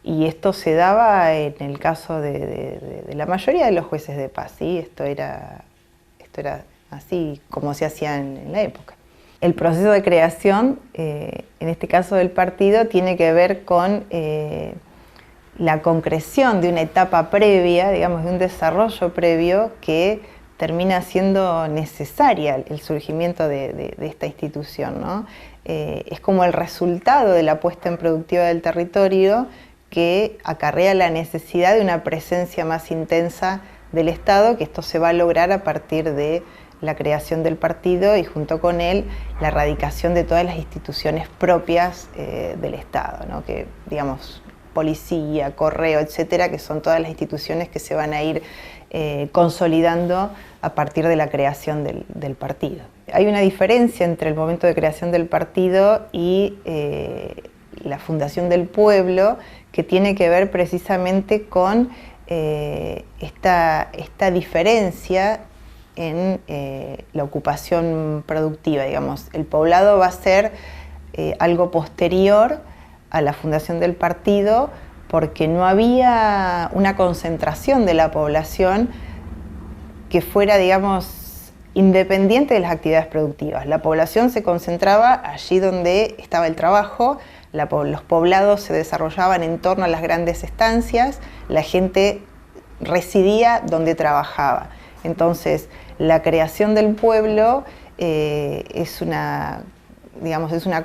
y esto se daba en el caso de la mayoría de los jueces de paz, ¿sí? Esto era así como se hacía en la época. El proceso de creación, en este caso del partido, tiene que ver con la concreción de una etapa previa, digamos, de un desarrollo previo que termina siendo necesaria el surgimiento de esta institución, ¿no? Es como el resultado de la puesta en productiva del territorio que acarrea la necesidad de una presencia más intensa del Estado, que esto se va a lograr a partir de la creación del partido y junto con él la erradicación de todas las instituciones propias del Estado, ¿no? Que, digamos, policía, correo, etcétera, que son todas las instituciones que se van a ir consolidando a partir de la creación del partido. Hay una diferencia entre el momento de creación del partido y la fundación del pueblo, que tiene que ver precisamente con esta diferencia en la ocupación productiva, digamos. El poblado va a ser algo posterior a la fundación del partido, porque no había una concentración de la población que fuera, digamos, independiente de las actividades productivas. La población se concentraba allí donde estaba el trabajo, los poblados se desarrollaban en torno a las grandes estancias, la gente residía donde trabajaba. Entonces, la creación del pueblo es una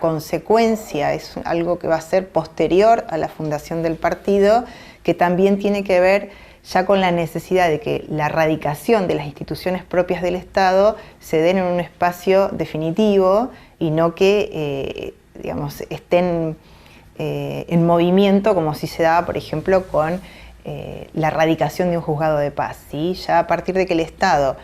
consecuencia, es algo que va a ser posterior a la fundación del partido, que también tiene que ver ya con la necesidad de que la erradicación de las instituciones propias del Estado se den en un espacio definitivo y no que estén en movimiento como si se daba, por ejemplo, con la erradicación de un juzgado de paz, ¿sí? Ya a partir de que el Estado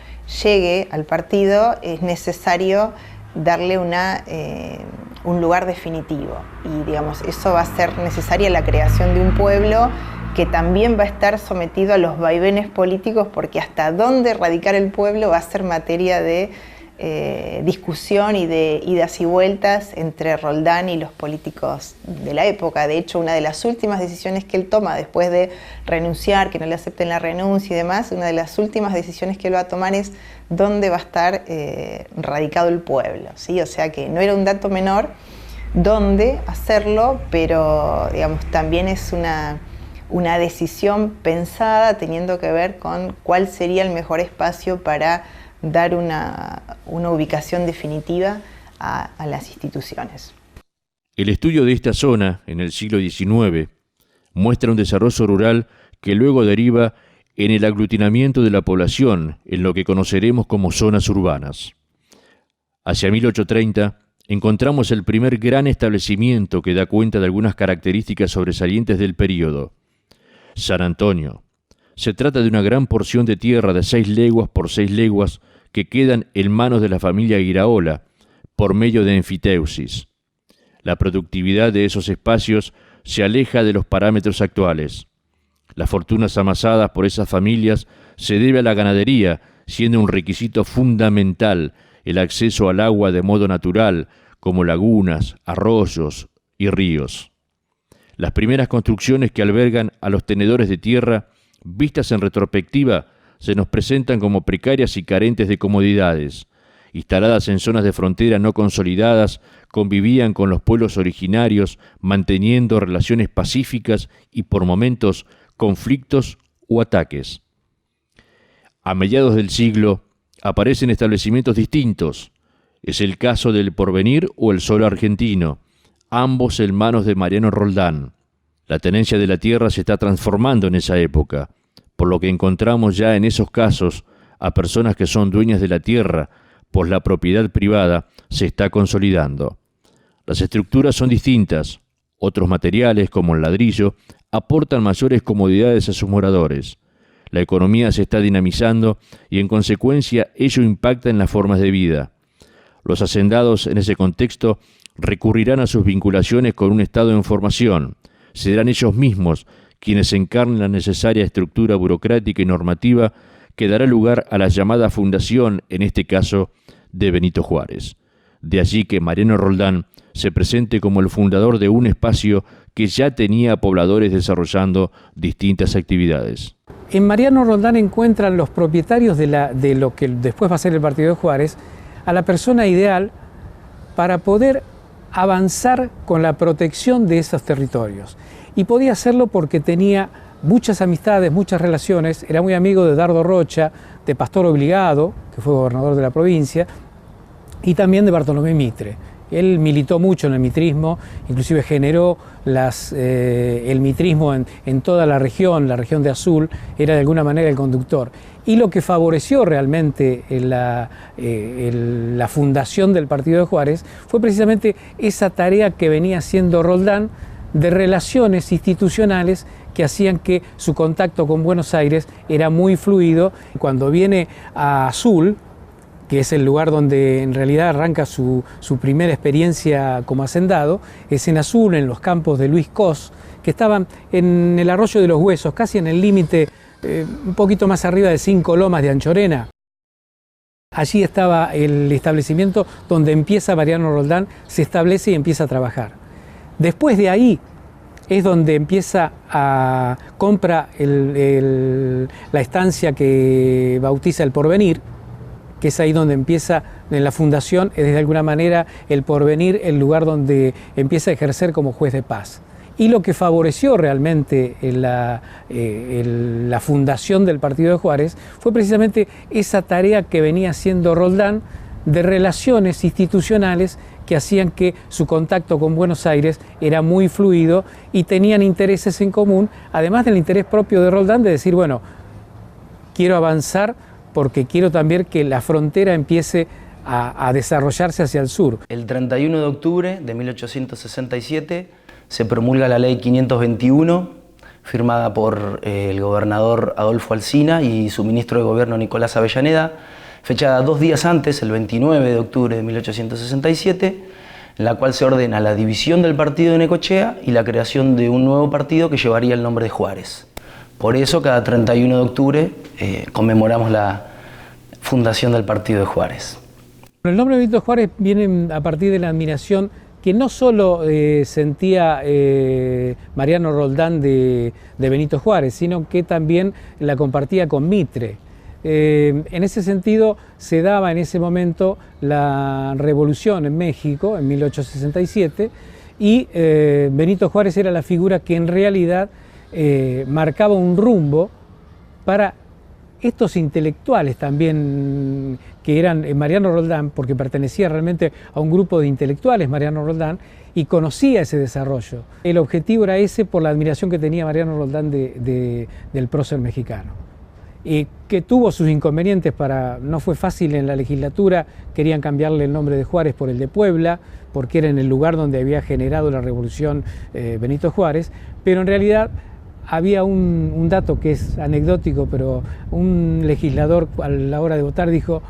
llegue al partido es necesario darle un lugar definitivo, y, digamos, eso va a ser necesaria la creación de un pueblo que también va a estar sometido a los vaivenes políticos, porque hasta dónde erradicar el pueblo va a ser materia de discusión y de idas y vueltas entre Roldán y los políticos de la época. De hecho, una de las últimas decisiones que él toma después de renunciar, que no le acepten la renuncia y demás, una de las últimas decisiones que él va a tomar es dónde va a estar radicado el pueblo, ¿sí? O sea que no era un dato menor dónde hacerlo, pero, digamos, también es una decisión pensada teniendo que ver con cuál sería el mejor espacio para dar una ubicación definitiva a las instituciones. El estudio de esta zona en el siglo XIX muestra un desarrollo rural que luego deriva en el aglutinamiento de la población en lo que conoceremos como zonas urbanas. Hacia 1830 encontramos el primer gran establecimiento que da cuenta de algunas características sobresalientes del período: San Antonio. Se trata de una gran porción de tierra de 6 leguas por 6 leguas que quedan en manos de la familia Iraola por medio de enfiteusis. La productividad de esos espacios se aleja de los parámetros actuales. Las fortunas amasadas por esas familias se debe a la ganadería, siendo un requisito fundamental el acceso al agua de modo natural, como lagunas, arroyos y ríos. Las primeras construcciones que albergan a los tenedores de tierra, vistas en retrospectiva, se nos presentan como precarias y carentes de comodidades. Instaladas en zonas de frontera no consolidadas, convivían con los pueblos originarios, manteniendo relaciones pacíficas y, por momentos, conflictos o ataques. A mediados del siglo aparecen establecimientos distintos. Es el caso del Porvenir o el Solo Argentino, ambos en manos de Mariano Roldán. La tenencia de la tierra se está transformando en esa época, por lo que encontramos ya en esos casos a personas que son dueñas de la tierra, pues la propiedad privada se está consolidando. Las estructuras son distintas. Otros materiales, como el ladrillo, aportan mayores comodidades a sus moradores. La economía se está dinamizando y en consecuencia ello impacta en las formas de vida. Los hacendados en ese contexto recurrirán a sus vinculaciones con un Estado en formación. Serán ellos mismos quienes encarnen la necesaria estructura burocrática y normativa que dará lugar a la llamada fundación, en este caso, de Benito Juárez. De allí que Mariano Roldán se presente como el fundador de un espacio que ya tenía pobladores desarrollando distintas actividades. En Mariano Roldán encuentran los propietarios de lo que después va a ser el Partido de Juárez a la persona ideal para poder avanzar con la protección de esos territorios. Y podía hacerlo porque tenía muchas amistades, muchas relaciones, era muy amigo de Dardo Rocha, de Pastor Obligado, que fue gobernador de la provincia, y también de Bartolomé Mitre. Él militó mucho en el mitrismo, inclusive generó el mitrismo en toda la región de Azul, era de alguna manera el conductor. Y lo que favoreció realmente la fundación del Partido de Juárez fue precisamente esa tarea que venía haciendo Roldán de relaciones institucionales que hacían que su contacto con Buenos Aires era muy fluido. Cuando viene a Azul, que es el lugar donde en realidad arranca su primera experiencia como hacendado, es en Azul, en los campos de Luis Cos, que estaban en el Arroyo de los Huesos, casi en el límite, un poquito más arriba de 5 Lomas de Anchorena. Allí estaba el establecimiento donde empieza Mariano Roldán, se establece y empieza a trabajar. Después de ahí es donde compra la estancia que bautiza El Porvenir, que es ahí donde empieza, en la fundación, es de alguna manera El Porvenir el lugar donde empieza a ejercer como juez de paz. Y lo que favoreció realmente la fundación del Partido de Juárez fue precisamente esa tarea que venía haciendo Roldán de relaciones institucionales que hacían que su contacto con Buenos Aires era muy fluido y tenían intereses en común, además del interés propio de Roldán de decir, bueno, quiero avanzar porque quiero también que la frontera empiece a desarrollarse hacia el sur. El 31 de octubre de 1867 se promulga la Ley 521, firmada por el gobernador Adolfo Alsina y su ministro de Gobierno Nicolás Avellaneda, fechada 2 días antes, el 29 de octubre de 1867, en la cual se ordena la división del partido de Necochea y la creación de un nuevo partido que llevaría el nombre de Juárez. Por eso, cada 31 de octubre conmemoramos la fundación del Partido de Juárez. El nombre de Benito Juárez viene a partir de la admiración que no solo sentía Mariano Roldán de Benito Juárez, sino que también la compartía con Mitre. En ese sentido, se daba en ese momento la revolución en México, en 1867, y Benito Juárez era la figura que en realidad marcaba un rumbo para estos intelectuales también, que eran Mariano Roldán, porque pertenecía realmente a un grupo de intelectuales, Mariano Roldán, y conocía ese desarrollo. El objetivo era ese por la admiración que tenía Mariano Roldán del prócer mexicano. Y que tuvo sus inconvenientes, no fue fácil en la legislatura, querían cambiarle el nombre de Juárez por el de Puebla, porque era en el lugar donde había generado la revolución Benito Juárez, pero en realidad había un dato que es anecdótico, pero un legislador a la hora de votar dijo: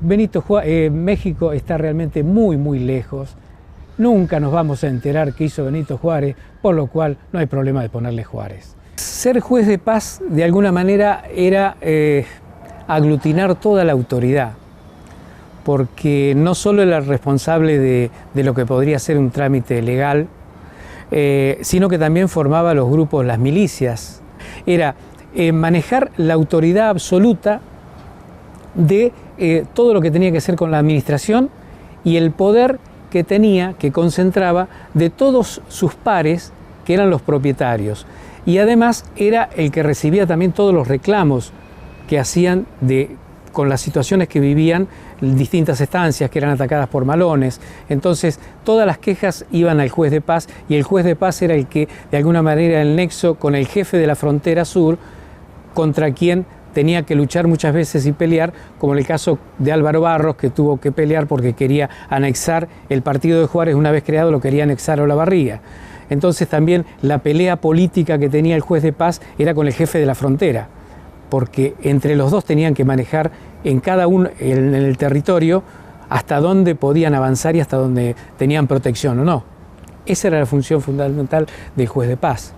México está realmente muy, muy lejos, nunca nos vamos a enterar qué hizo Benito Juárez, por lo cual no hay problema de ponerle Juárez. Ser juez de paz, de alguna manera, era aglutinar toda la autoridad, porque no solo era el responsable de lo que podría ser un trámite legal, sino que también formaba los grupos, las milicias. Era manejar la autoridad absoluta de todo lo que tenía que hacer con la administración y el poder que tenía, que concentraba, de todos sus pares, que eran los propietarios. Y además era el que recibía también todos los reclamos que hacían con las situaciones que vivían distintas estancias que eran atacadas por malones. Entonces todas las quejas iban al juez de paz y el juez de paz era el que de alguna manera era el nexo con el jefe de la frontera sur, contra quien tenía que luchar muchas veces y pelear, como en el caso de Álvaro Barros, que tuvo que pelear porque quería anexar el partido de Juárez. Una vez creado, lo quería anexar a Olavarría. Entonces también la pelea política que tenía el juez de paz era con el jefe de la frontera, porque entre los dos tenían que manejar en cada uno, en el territorio, hasta dónde podían avanzar y hasta dónde tenían protección o no. Esa era la función fundamental del juez de paz.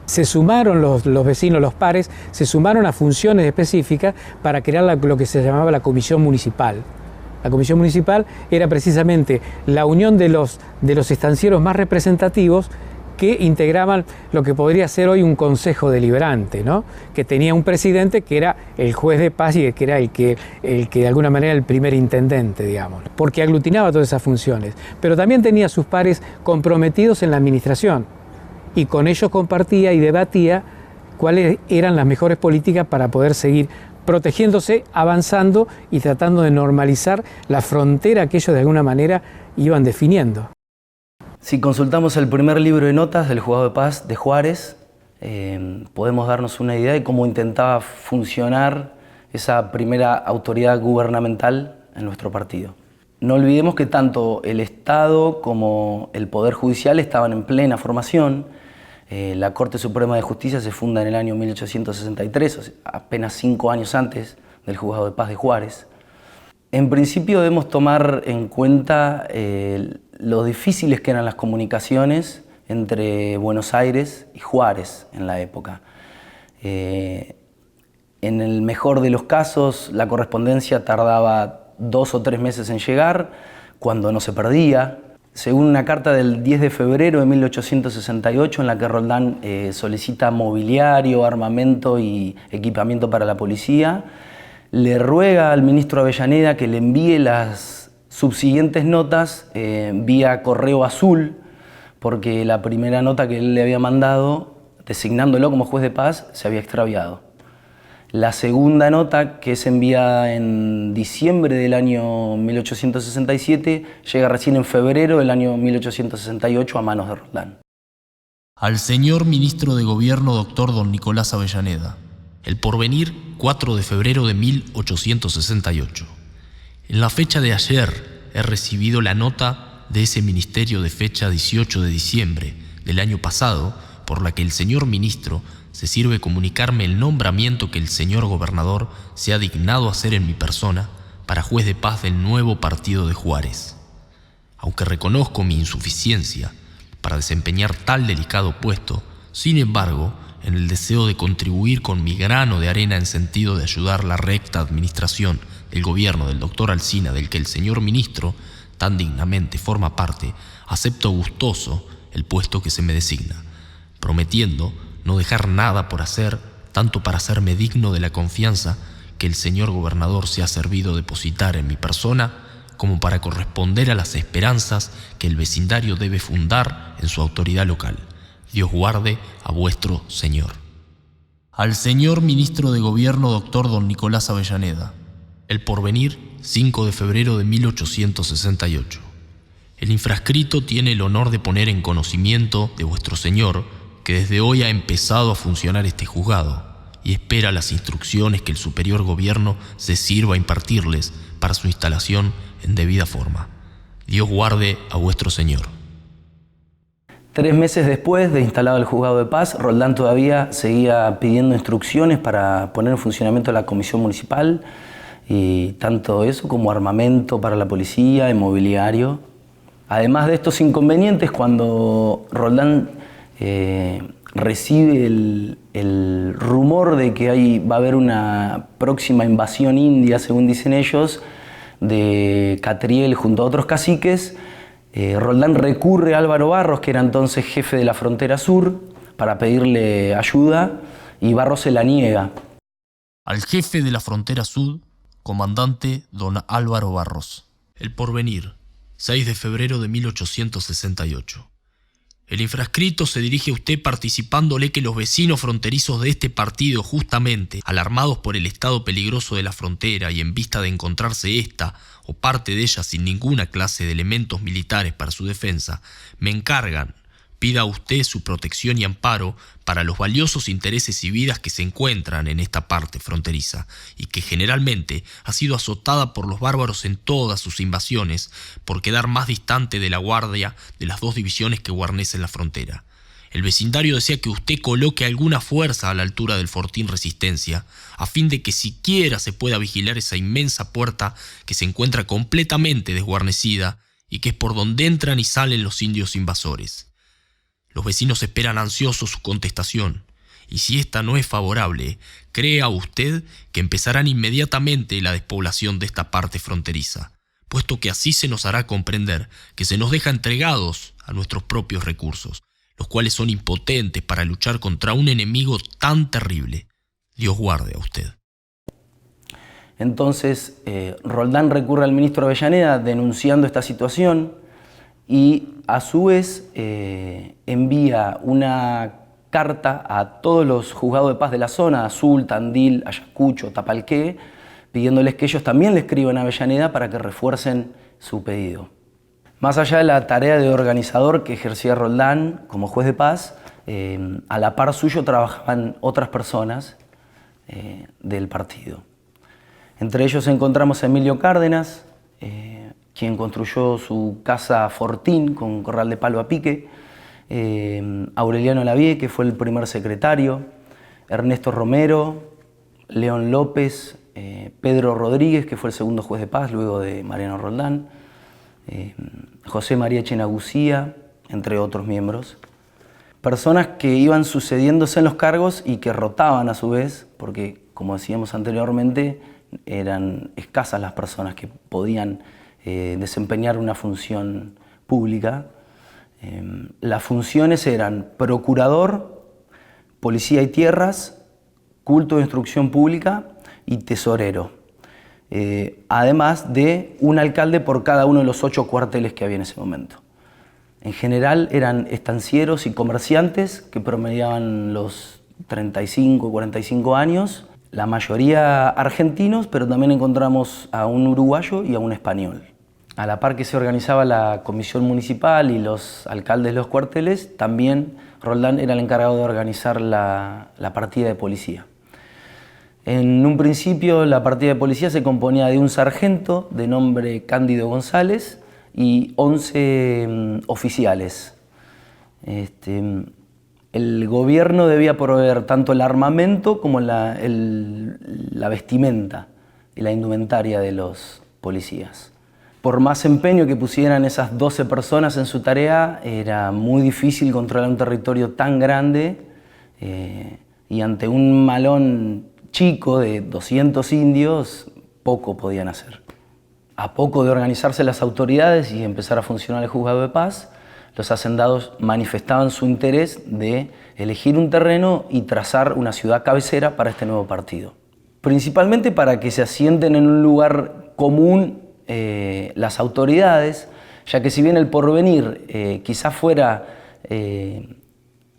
Se sumaron los vecinos, los pares, se sumaron a funciones específicas para crear lo que se llamaba la comisión municipal. La comisión municipal era precisamente la unión de los estancieros más representativos que integraban lo que podría ser hoy un consejo deliberante, ¿no? Que tenía un presidente que era el juez de paz y que era el que de alguna manera el primer intendente, digamos, porque aglutinaba todas esas funciones. Pero también tenía sus pares comprometidos en la administración y con ellos compartía y debatía cuáles eran las mejores políticas para poder seguir protegiéndose, avanzando y tratando de normalizar la frontera que ellos de alguna manera iban definiendo. Si consultamos el primer libro de notas del juzgado de paz de Juárez, podemos darnos una idea de cómo intentaba funcionar esa primera autoridad gubernamental en nuestro partido. No olvidemos que tanto el Estado como el Poder Judicial estaban en plena formación. La Corte Suprema de Justicia se funda en el año 1863, o sea, apenas 5 años antes del juzgado de paz de Juárez. En principio debemos tomar en cuenta lo difíciles que eran las comunicaciones entre Buenos Aires y Juárez en la época. En el mejor de los casos, la correspondencia tardaba 2 o 3 meses en llegar, cuando no se perdía. Según una carta del 10 de febrero de 1868, en la que Roldán solicita mobiliario, armamento y equipamiento para la policía, le ruega al ministro Avellaneda que le envíe las subsiguientes notas vía correo azul, porque la primera nota que él le había mandado, designándolo como juez de paz, se había extraviado. La segunda nota, que es enviada en diciembre del año 1867, llega recién en febrero del año 1868 a manos de Roldán. Al señor ministro de Gobierno, doctor don Nicolás Avellaneda. El Porvenir, 4 de febrero de 1868. En la fecha de ayer he recibido la nota de ese ministerio de fecha 18 de diciembre del año pasado, por la que el señor ministro se sirve comunicarme el nombramiento que el señor gobernador se ha dignado hacer en mi persona para juez de paz del nuevo partido de Juárez. Aunque reconozco mi insuficiencia para desempeñar tal delicado puesto, sin embargo, en el deseo de contribuir con mi grano de arena en sentido de ayudar la recta administración del gobierno del doctor Alsina, del que el señor ministro tan dignamente forma parte, acepto gustoso el puesto que se me designa, prometiendo no dejar nada por hacer, tanto para hacerme digno de la confianza que el señor gobernador se ha servido depositar en mi persona, como para corresponder a las esperanzas que el vecindario debe fundar en su autoridad local. Dios guarde a vuestro señor. Al señor ministro de Gobierno, doctor don Nicolás Avellaneda. El Porvenir, 5 de febrero de 1868. El infrascrito tiene el honor de poner en conocimiento de vuestro señor que desde hoy ha empezado a funcionar este juzgado y espera las instrucciones que el superior gobierno se sirva a impartirles para su instalación en debida forma. Dios guarde a vuestro señor. 3 meses después de instalado el juzgado de paz, Roldán todavía seguía pidiendo instrucciones para poner en funcionamiento la comisión municipal, y tanto eso como armamento para la policía, mobiliario. Además de estos inconvenientes, cuando Roldán recibe el rumor de que va a haber una próxima invasión india, según dicen ellos, de Catriel junto a otros caciques, Roldán recurre a Álvaro Barros, que era entonces jefe de la frontera sur, para pedirle ayuda, y Barros se la niega. Al jefe de la frontera sur, comandante don Álvaro Barros. El Porvenir, 6 de febrero de 1868. El infrascrito se dirige a usted participándole que los vecinos fronterizos de este partido, justamente alarmados por el estado peligroso de la frontera y en vista de encontrarse esta o parte de ella sin ninguna clase de elementos militares para su defensa, me encargan, pida a usted su protección y amparo para los valiosos intereses y vidas que se encuentran en esta parte fronteriza y que generalmente ha sido azotada por los bárbaros en todas sus invasiones por quedar más distante de la guardia de las 2 divisiones que guarnecen la frontera. El vecindario desea que usted coloque alguna fuerza a la altura del fortín Resistencia, a fin de que siquiera se pueda vigilar esa inmensa puerta que se encuentra completamente desguarnecida y que es por donde entran y salen los indios invasores. Los vecinos esperan ansiosos su contestación, y si esta no es favorable, crea usted que empezarán inmediatamente la despoblación de esta parte fronteriza, puesto que así se nos hará comprender que se nos deja entregados a nuestros propios recursos, los cuales son impotentes para luchar contra un enemigo tan terrible. Dios guarde a usted. Entonces, Roldán recurre al ministro Avellaneda denunciando esta situación y a su vez envía una carta a todos los juzgados de paz de la zona, Azul, Tandil, Ayacucho, Tapalqué, pidiéndoles que ellos también le escriban a Avellaneda para que refuercen su pedido. Más allá de la tarea de organizador que ejercía Roldán como juez de paz, a la par suyo trabajaban otras personas del partido. Entre ellos encontramos a Emilio Cárdenas, quien construyó su casa Fortín con corral de palo a pique, Aureliano Lavie, que fue el primer secretario, Ernesto Romero, León López, Pedro Rodríguez, que fue el segundo juez de paz luego de Mariano Roldán, José María Chenagucía, entre otros miembros. Personas que iban sucediéndose en los cargos y que rotaban a su vez, porque, como decíamos anteriormente, eran escasas las personas que podían desempeñar una función pública. Las funciones eran procurador, policía y tierras, culto de instrucción pública y tesorero. Además de un alcalde por cada uno de los 8 cuarteles que había en ese momento. En general eran estancieros y comerciantes que promediaban los 35 o 45 años, la mayoría argentinos, pero también encontramos a un uruguayo y a un español. A la par que se organizaba la comisión municipal y los alcaldes de los cuarteles, también Roldán era el encargado de organizar la partida de policía. En un principio la partida de policía se componía de un sargento de nombre Cándido González y 11 oficiales. El gobierno debía proveer tanto el armamento como la vestimenta y la indumentaria de los policías. Por más empeño que pusieran esas 12 personas en su tarea, era muy difícil controlar un territorio tan grande y ante un malón chico de 200 indios, poco podían hacer. A poco de organizarse las autoridades y empezar a funcionar el juzgado de paz, los hacendados manifestaban su interés de elegir un terreno y trazar una ciudad cabecera para este nuevo partido. Principalmente para que se asienten en un lugar común las autoridades, ya que si bien el Porvenir quizás fuera el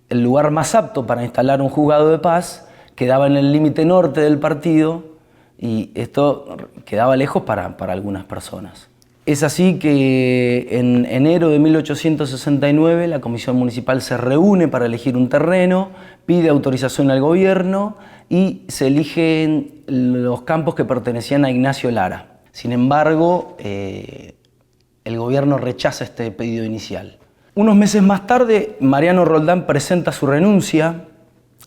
lugar más apto para instalar un juzgado de paz, quedaba en el límite norte del partido y esto quedaba lejos para algunas personas. Es así que en enero de 1869 la comisión municipal se reúne para elegir un terreno, pide autorización al gobierno y se eligen los campos que pertenecían a Ignacio Lara. Sin embargo, el gobierno rechaza este pedido inicial. Unos meses más tarde, Mariano Roldán presenta su renuncia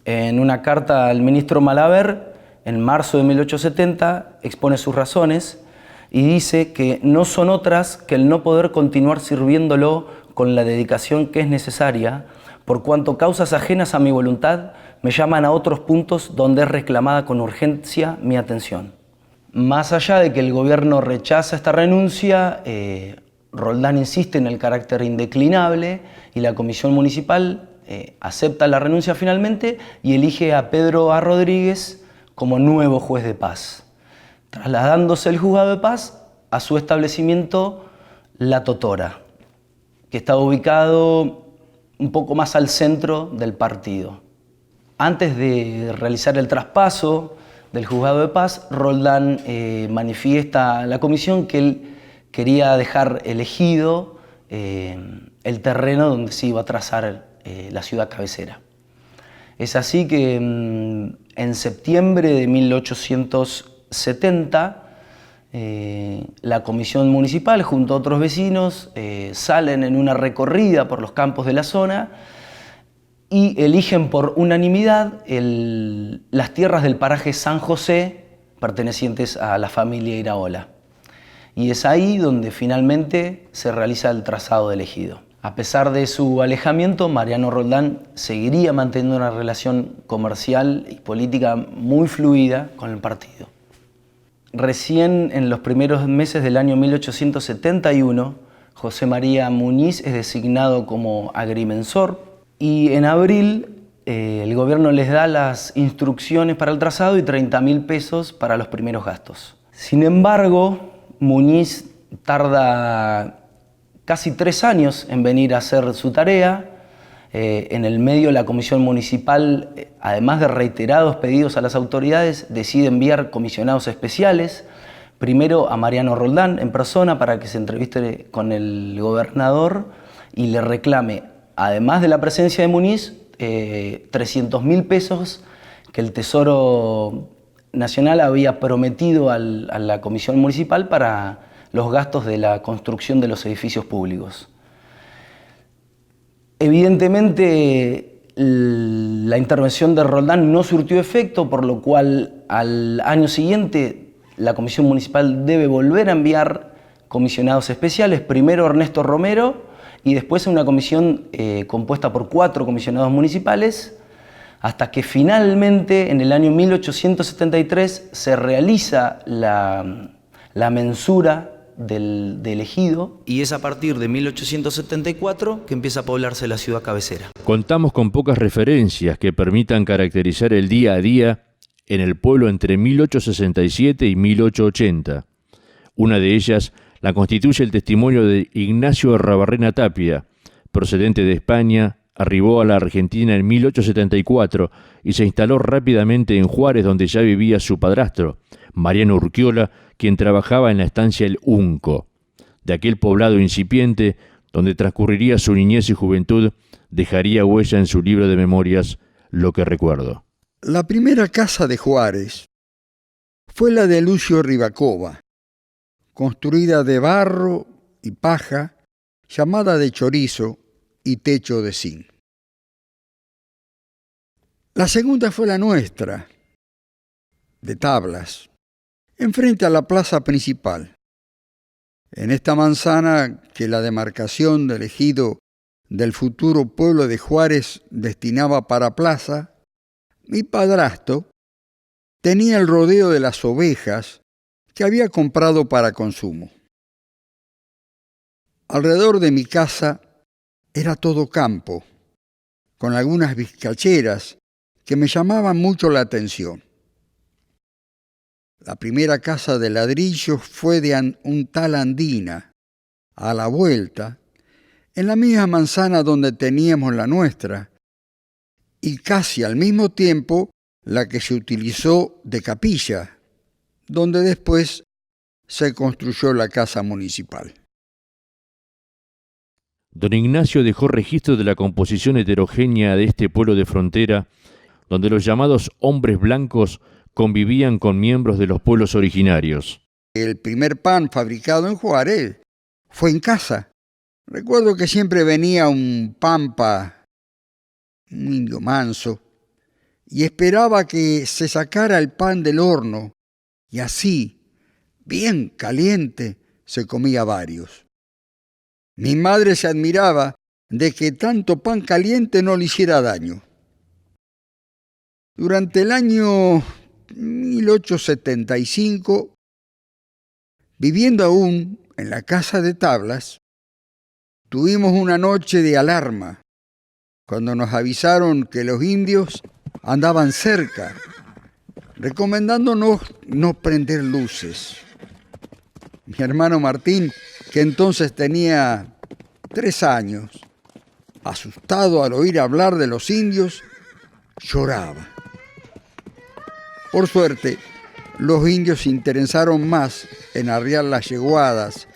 en una carta al ministro Malaver. En marzo de 1870 expone sus razones y dice que no son otras que el no poder continuar sirviéndolo con la dedicación que es necesaria, por cuanto causas ajenas a mi voluntad me llaman a otros puntos donde es reclamada con urgencia mi atención. Más allá de que el gobierno rechaza esta renuncia, Roldán insiste en el carácter indeclinable y la comisión municipal acepta la renuncia finalmente y elige a Pedro A. Rodríguez como nuevo juez de paz, trasladándose el juzgado de paz a su establecimiento La Totora, que estaba ubicado un poco más al centro del partido. Antes de realizar el traspaso del juzgado de paz, Roldán manifiesta a la comisión que él quería dejar elegido el terreno donde se iba a trazar la ciudad cabecera. Es así que en septiembre de 1870 la comisión municipal junto a otros vecinos salen en una recorrida por los campos de la zona y eligen por unanimidad las tierras del paraje San José pertenecientes a la familia Iraola. Y es ahí donde finalmente se realiza el trazado del ejido. A pesar de su alejamiento, Mariano Roldán seguiría manteniendo una relación comercial y política muy fluida con el partido. Recién en los primeros meses del año 1871, José María Muñiz es designado como agrimensor y en abril el gobierno les da las instrucciones para el trazado y 30.000 pesos para los primeros gastos. Sin embargo, Muñiz tarda casi 3 años en venir a hacer su tarea. En el medio la comisión municipal, además de reiterados pedidos a las autoridades, decide enviar comisionados especiales, primero a Mariano Roldán en persona para que se entreviste con el gobernador y le reclame, además de la presencia de Muñiz, 300.000 pesos que el Tesoro Nacional había prometido a la comisión municipal para los gastos de la construcción de los edificios públicos. Evidentemente, la intervención de Roldán no surtió efecto, por lo cual al año siguiente la comisión municipal debe volver a enviar comisionados especiales, primero Ernesto Romero y después una comisión compuesta por 4 comisionados municipales, hasta que finalmente en el año 1873 se realiza la mensura del ejido y es a partir de 1874 que empieza a poblarse la ciudad cabecera. Contamos con pocas referencias que permitan caracterizar el día a día en el pueblo entre 1867 y 1880. Una de ellas la constituye el testimonio de Ignacio Rabarrena Tapia, procedente de España, arribó a la Argentina en 1874 y se instaló rápidamente en Juárez, donde ya vivía su padrastro, Mariano Urquiola, quien trabajaba en la estancia El Unco. De aquel poblado incipiente, donde transcurriría su niñez y juventud, dejaría huella en su libro de memorias Lo que recuerdo. La primera casa de Juárez fue la de Lucio Ribacova, construida de barro y paja, llamada de chorizo y techo de zinc. La segunda fue la nuestra, de tablas, enfrente a la plaza principal. En esta manzana que la demarcación del ejido del futuro pueblo de Juárez destinaba para plaza, mi padrastro tenía el rodeo de las ovejas que había comprado para consumo. Alrededor de mi casa era todo campo, con algunas vizcacheras que me llamaban mucho la atención. La primera casa de ladrillos fue de un tal Andina, a la vuelta, en la misma manzana donde teníamos la nuestra, y casi al mismo tiempo la que se utilizó de capilla, donde después se construyó la casa municipal. Don Ignacio dejó registro de la composición heterogénea de este pueblo de frontera, donde los llamados hombres blancos convivían con miembros de los pueblos originarios. El primer pan fabricado en Juárez fue en casa. Recuerdo que siempre venía un pampa, un indio manso, y esperaba que se sacara el pan del horno, y así, bien caliente, se comía varios. Mi madre se admiraba de que tanto pan caliente no le hiciera daño. Durante el año 1875, viviendo aún en la casa de tablas, tuvimos una noche de alarma cuando nos avisaron que los indios andaban cerca, recomendándonos no prender luces. Mi hermano Martín, que entonces tenía 3 años, asustado al oír hablar de los indios, lloraba. Por suerte, los indios se interesaron más en arriar las yeguadas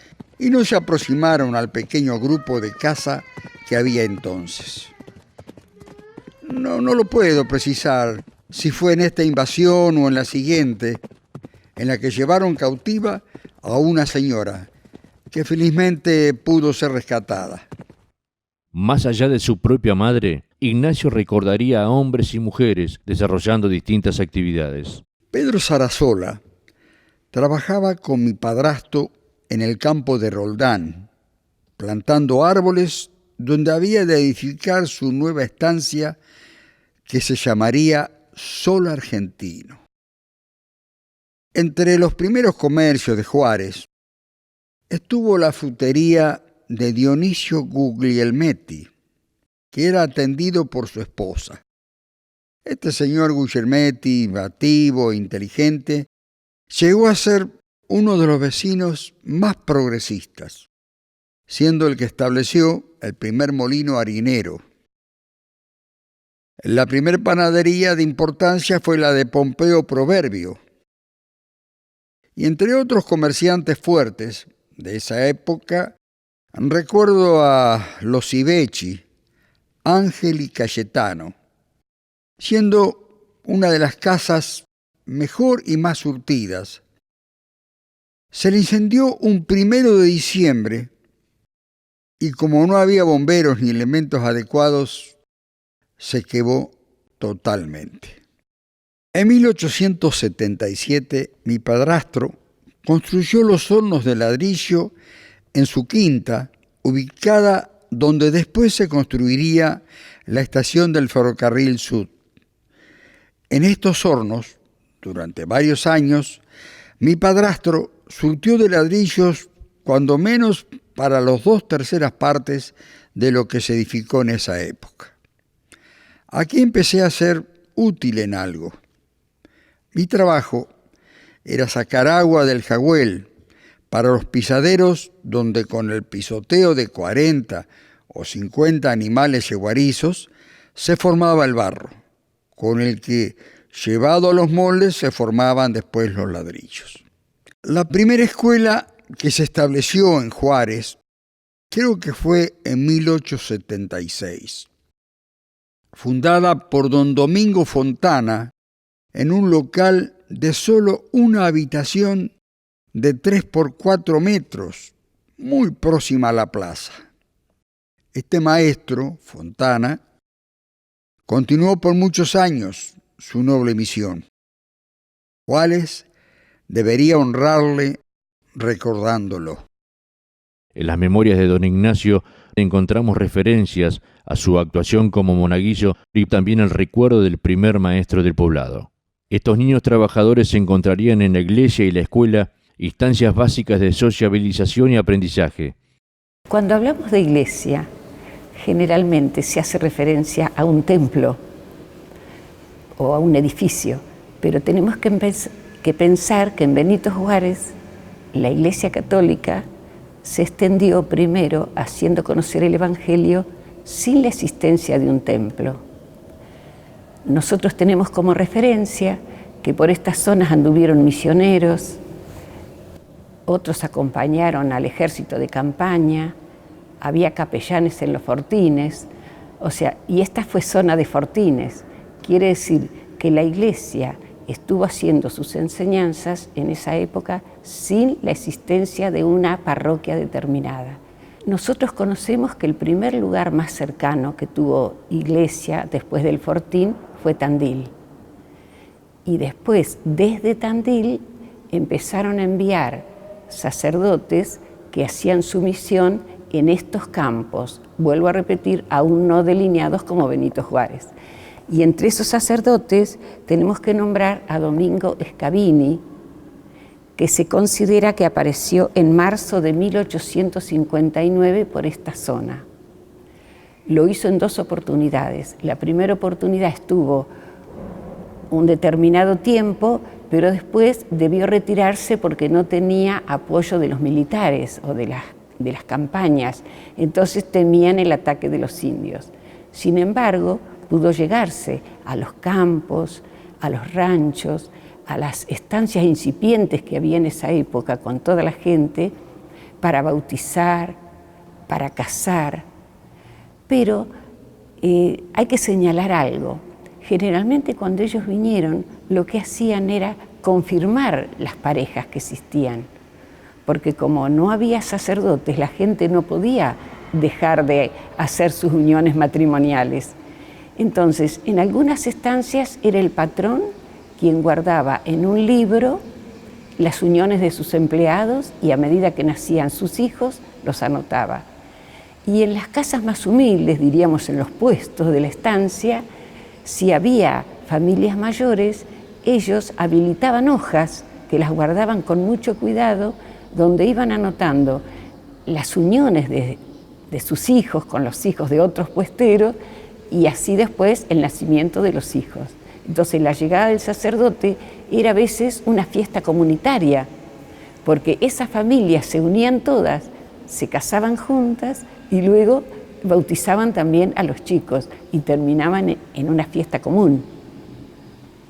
y no se aproximaron al pequeño grupo de caza que había entonces. No lo puedo precisar si fue en esta invasión o en la siguiente, en la que llevaron cautiva a una señora, que felizmente pudo ser rescatada. Más allá de su propia madre, Ignacio recordaría a hombres y mujeres desarrollando distintas actividades. Pedro Sarasola trabajaba con mi padrastro en el campo de Roldán, plantando árboles donde había de edificar su nueva estancia que se llamaría Sol Argentino. Entre los primeros comercios de Juárez estuvo la frutería de Dionisio Guglielmetti, que era atendido por su esposa. Este señor Guglielmetti, activo e inteligente, llegó a ser uno de los vecinos más progresistas, siendo el que estableció el primer molino harinero. La primer panadería de importancia fue la de Pompeo Proverbio. Y entre otros comerciantes fuertes de esa época, recuerdo a los Ivecchi, Ángel y Cayetano, siendo una de las casas mejor y más surtidas. Se le incendió un 1 de diciembre y como no había bomberos ni elementos adecuados, se quemó totalmente. En 1877, mi padrastro construyó los hornos de ladrillo en su quinta, ubicada donde después se construiría la estación del Ferrocarril Sud. En estos hornos, durante varios años, mi padrastro surtió de ladrillos cuando menos para las 2/3 partes de lo que se edificó en esa época. Aquí empecé a ser útil en algo. Mi trabajo era sacar agua del jagüel para los pisaderos donde con el pisoteo de 40 o 50 animales yeguarizos se formaba el barro, con el que, llevado a los moldes, se formaban después los ladrillos. La primera escuela que se estableció en Juárez creo que fue en 1876, fundada por don Domingo Fontana en un local de solo una habitación de 3 por 4 metros, muy próxima a la plaza. Este maestro, Fontana, continuó por muchos años su noble misión. Juárez debería honrarle recordándolo. En las memorias de don Ignacio encontramos referencias a su actuación como monaguillo y también el recuerdo del primer maestro del poblado. Estos niños trabajadores se encontrarían en la iglesia y la escuela instancias básicas de sociabilización y aprendizaje. Cuando hablamos de iglesia, generalmente se hace referencia a un templo o a un edificio, pero tenemos que pensar que en Benito Juárez la Iglesia Católica se extendió primero haciendo conocer el Evangelio sin la existencia de un templo. Nosotros tenemos como referencia que por estas zonas anduvieron misioneros, otros acompañaron al ejército de campaña, había capellanes en los fortines, y esta fue zona de fortines. Quiere decir que la iglesia estuvo haciendo sus enseñanzas en esa época sin la existencia de una parroquia determinada. Nosotros conocemos que el primer lugar más cercano que tuvo iglesia después del fortín fue Tandil. Y después, desde Tandil, empezaron a enviar sacerdotes que hacían su misión en estos campos, vuelvo a repetir, aún no delineados como Benito Juárez. Y entre esos sacerdotes tenemos que nombrar a Domingo Scavini, que se considera que apareció en marzo de 1859 por esta zona. Lo hizo en 2 oportunidades. La primera oportunidad estuvo un determinado tiempo, pero después debió retirarse porque no tenía apoyo de los militares o de las campañas, entonces temían el ataque de los indios. Sin embargo, pudo llegarse a los campos, a los ranchos, a las estancias incipientes que había en esa época con toda la gente, para bautizar, para casar, pero hay que señalar algo. Generalmente cuando ellos vinieron, lo que hacían era confirmar las parejas que existían, porque como no había sacerdotes, la gente no podía dejar de hacer sus uniones matrimoniales. Entonces, en algunas estancias era el patrón quien guardaba en un libro las uniones de sus empleados y a medida que nacían sus hijos, los anotaba. Y en las casas más humildes, diríamos en los puestos de la estancia, si había familias mayores, ellos habilitaban hojas que las guardaban con mucho cuidado, donde iban anotando las uniones de sus hijos con los hijos de otros puesteros y así después el nacimiento de los hijos. Entonces la llegada del sacerdote era a veces una fiesta comunitaria, porque esas familias se unían todas, se casaban juntas y luego bautizaban también a los chicos y terminaban en una fiesta común.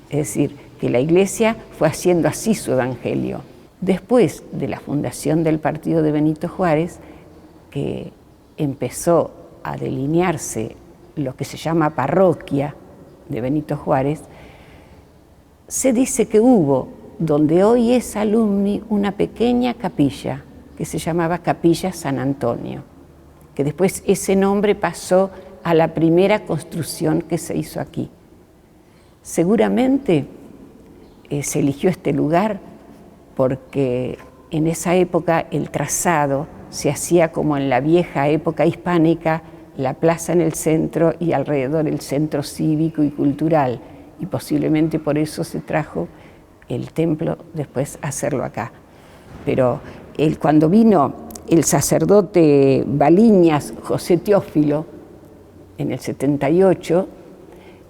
Es decir, que la Iglesia fue haciendo así su evangelio. Después de la fundación del partido de Benito Juárez, que empezó a delinearse lo que se llama parroquia de Benito Juárez, se dice que hubo, donde hoy es Alumni, una pequeña capilla que se llamaba Capilla San Antonio, que después ese nombre pasó a la primera construcción que se hizo aquí. Seguramente se eligió este lugar porque en esa época el trazado se hacía como en la vieja época hispánica, la plaza en el centro y alrededor el centro cívico y cultural, y posiblemente por eso se trajo el templo después a hacerlo acá. Pero cuando vino el sacerdote Baliñas, José Teófilo, en el 78,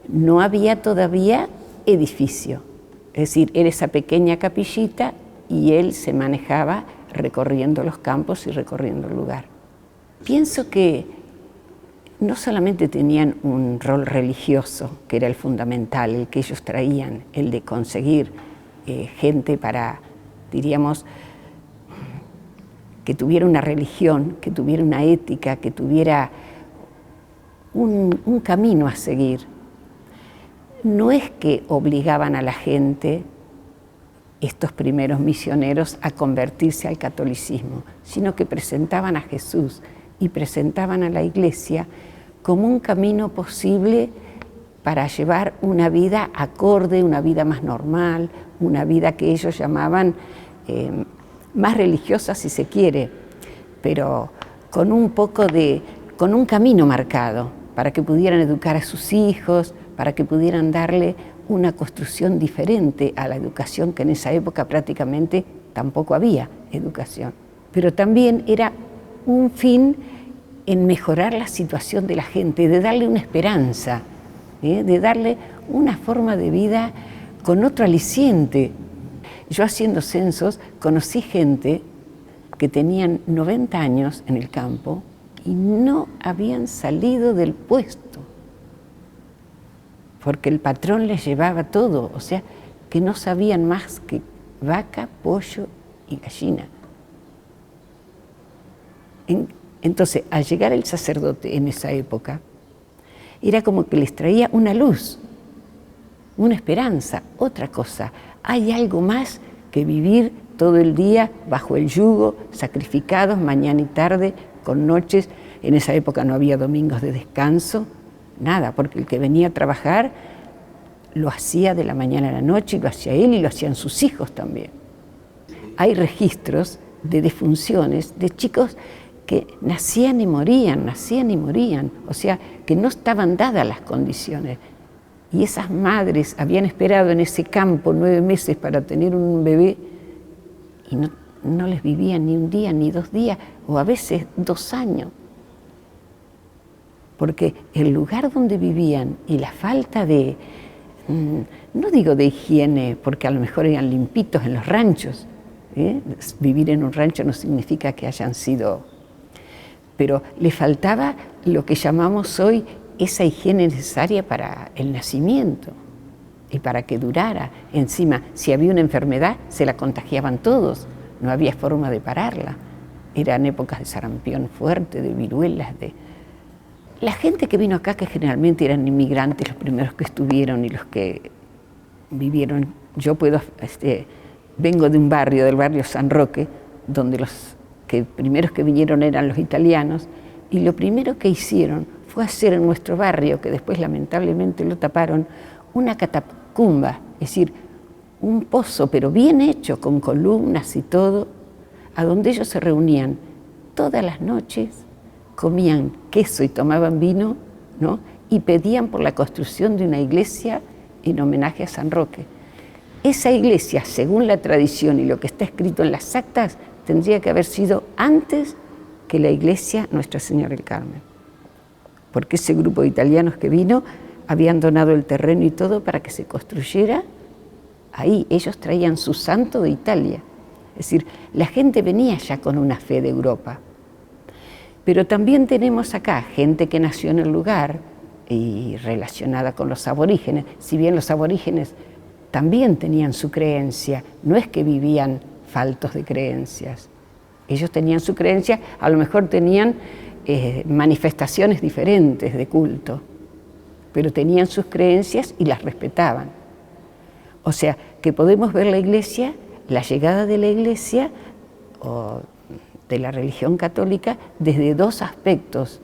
no había todavía edificio. Es decir, era esa pequeña capillita y él se manejaba recorriendo los campos y recorriendo el lugar. Pienso que no solamente tenían un rol religioso, que era el fundamental, el que ellos traían, el de conseguir gente para, diríamos, que tuviera una religión, que tuviera una ética, que tuviera un camino a seguir. No es que obligaban a la gente, estos primeros misioneros, a convertirse al catolicismo, sino que presentaban a Jesús y presentaban a la Iglesia como un camino posible para llevar una vida acorde, una vida más normal, una vida que ellos llamaban más religiosa si se quiere, pero con un camino marcado, para que pudieran educar a sus hijos, para que pudieran darle una construcción diferente a la educación, que en esa época prácticamente tampoco había educación. Pero también era un fin en mejorar la situación de la gente, de darle una esperanza, de darle una forma de vida con otro aliciente. Yo haciendo censos conocí gente que tenían 90 años en el campo y no habían salido del puesto, porque el patrón les llevaba todo, o sea, que no sabían más que vaca, pollo y gallina. Entonces, al llegar el sacerdote en esa época, era como que les traía una luz, una esperanza, otra cosa. Hay algo más que vivir todo el día bajo el yugo, sacrificados mañana y tarde, con noches. En esa época no había domingos de descanso, nada, porque el que venía a trabajar lo hacía de la mañana a la noche, y lo hacía él y lo hacían sus hijos también. Hay registros de defunciones de chicos que nacían y morían, o sea, que no estaban dadas las condiciones. Y esas madres habían esperado en ese campo 9 meses para tener un bebé y no les vivían ni un día, ni 2 días, o a veces 2 años. Porque el lugar donde vivían y la falta de, no digo de higiene, porque a lo mejor eran limpitos en los ranchos, vivir en un rancho no significa que hayan sido, pero le faltaba lo que llamamos hoy esa higiene necesaria para el nacimiento y para que durara. Encima, si había una enfermedad, se la contagiaban todos, no había forma de pararla. eran épocas de sarampión fuerte, de viruelas, La gente que vino acá, que generalmente eran inmigrantes, los primeros que estuvieron y los que vivieron. Yo vengo de un barrio, del barrio San Roque, donde los primeros que vinieron eran los italianos, y lo primero que hicieron fue hacer en nuestro barrio, que después lamentablemente lo taparon, una catacumba, es decir, un pozo, pero bien hecho, con columnas y todo, a donde ellos se reunían todas las noches, comían queso y tomaban vino, ¿no? Y pedían por la construcción de una iglesia en homenaje a San Roque. Esa iglesia, según la tradición y lo que está escrito en las actas, tendría que haber sido antes que la iglesia Nuestra Señora del Carmen, porque ese grupo de italianos que vino habían donado el terreno y todo para que se construyera ahí. Ellos traían su santo de Italia, es decir, la gente venía ya con una fe de Europa. Pero también tenemos acá gente que nació en el lugar y relacionada con los aborígenes, si bien los aborígenes también tenían su creencia, no es que vivían faltos de creencias. Ellos tenían su creencia, a lo mejor tenían manifestaciones diferentes de culto, pero tenían sus creencias y las respetaban. O sea, que podemos ver la iglesia, la llegada de la iglesia o de la religión católica desde dos aspectos.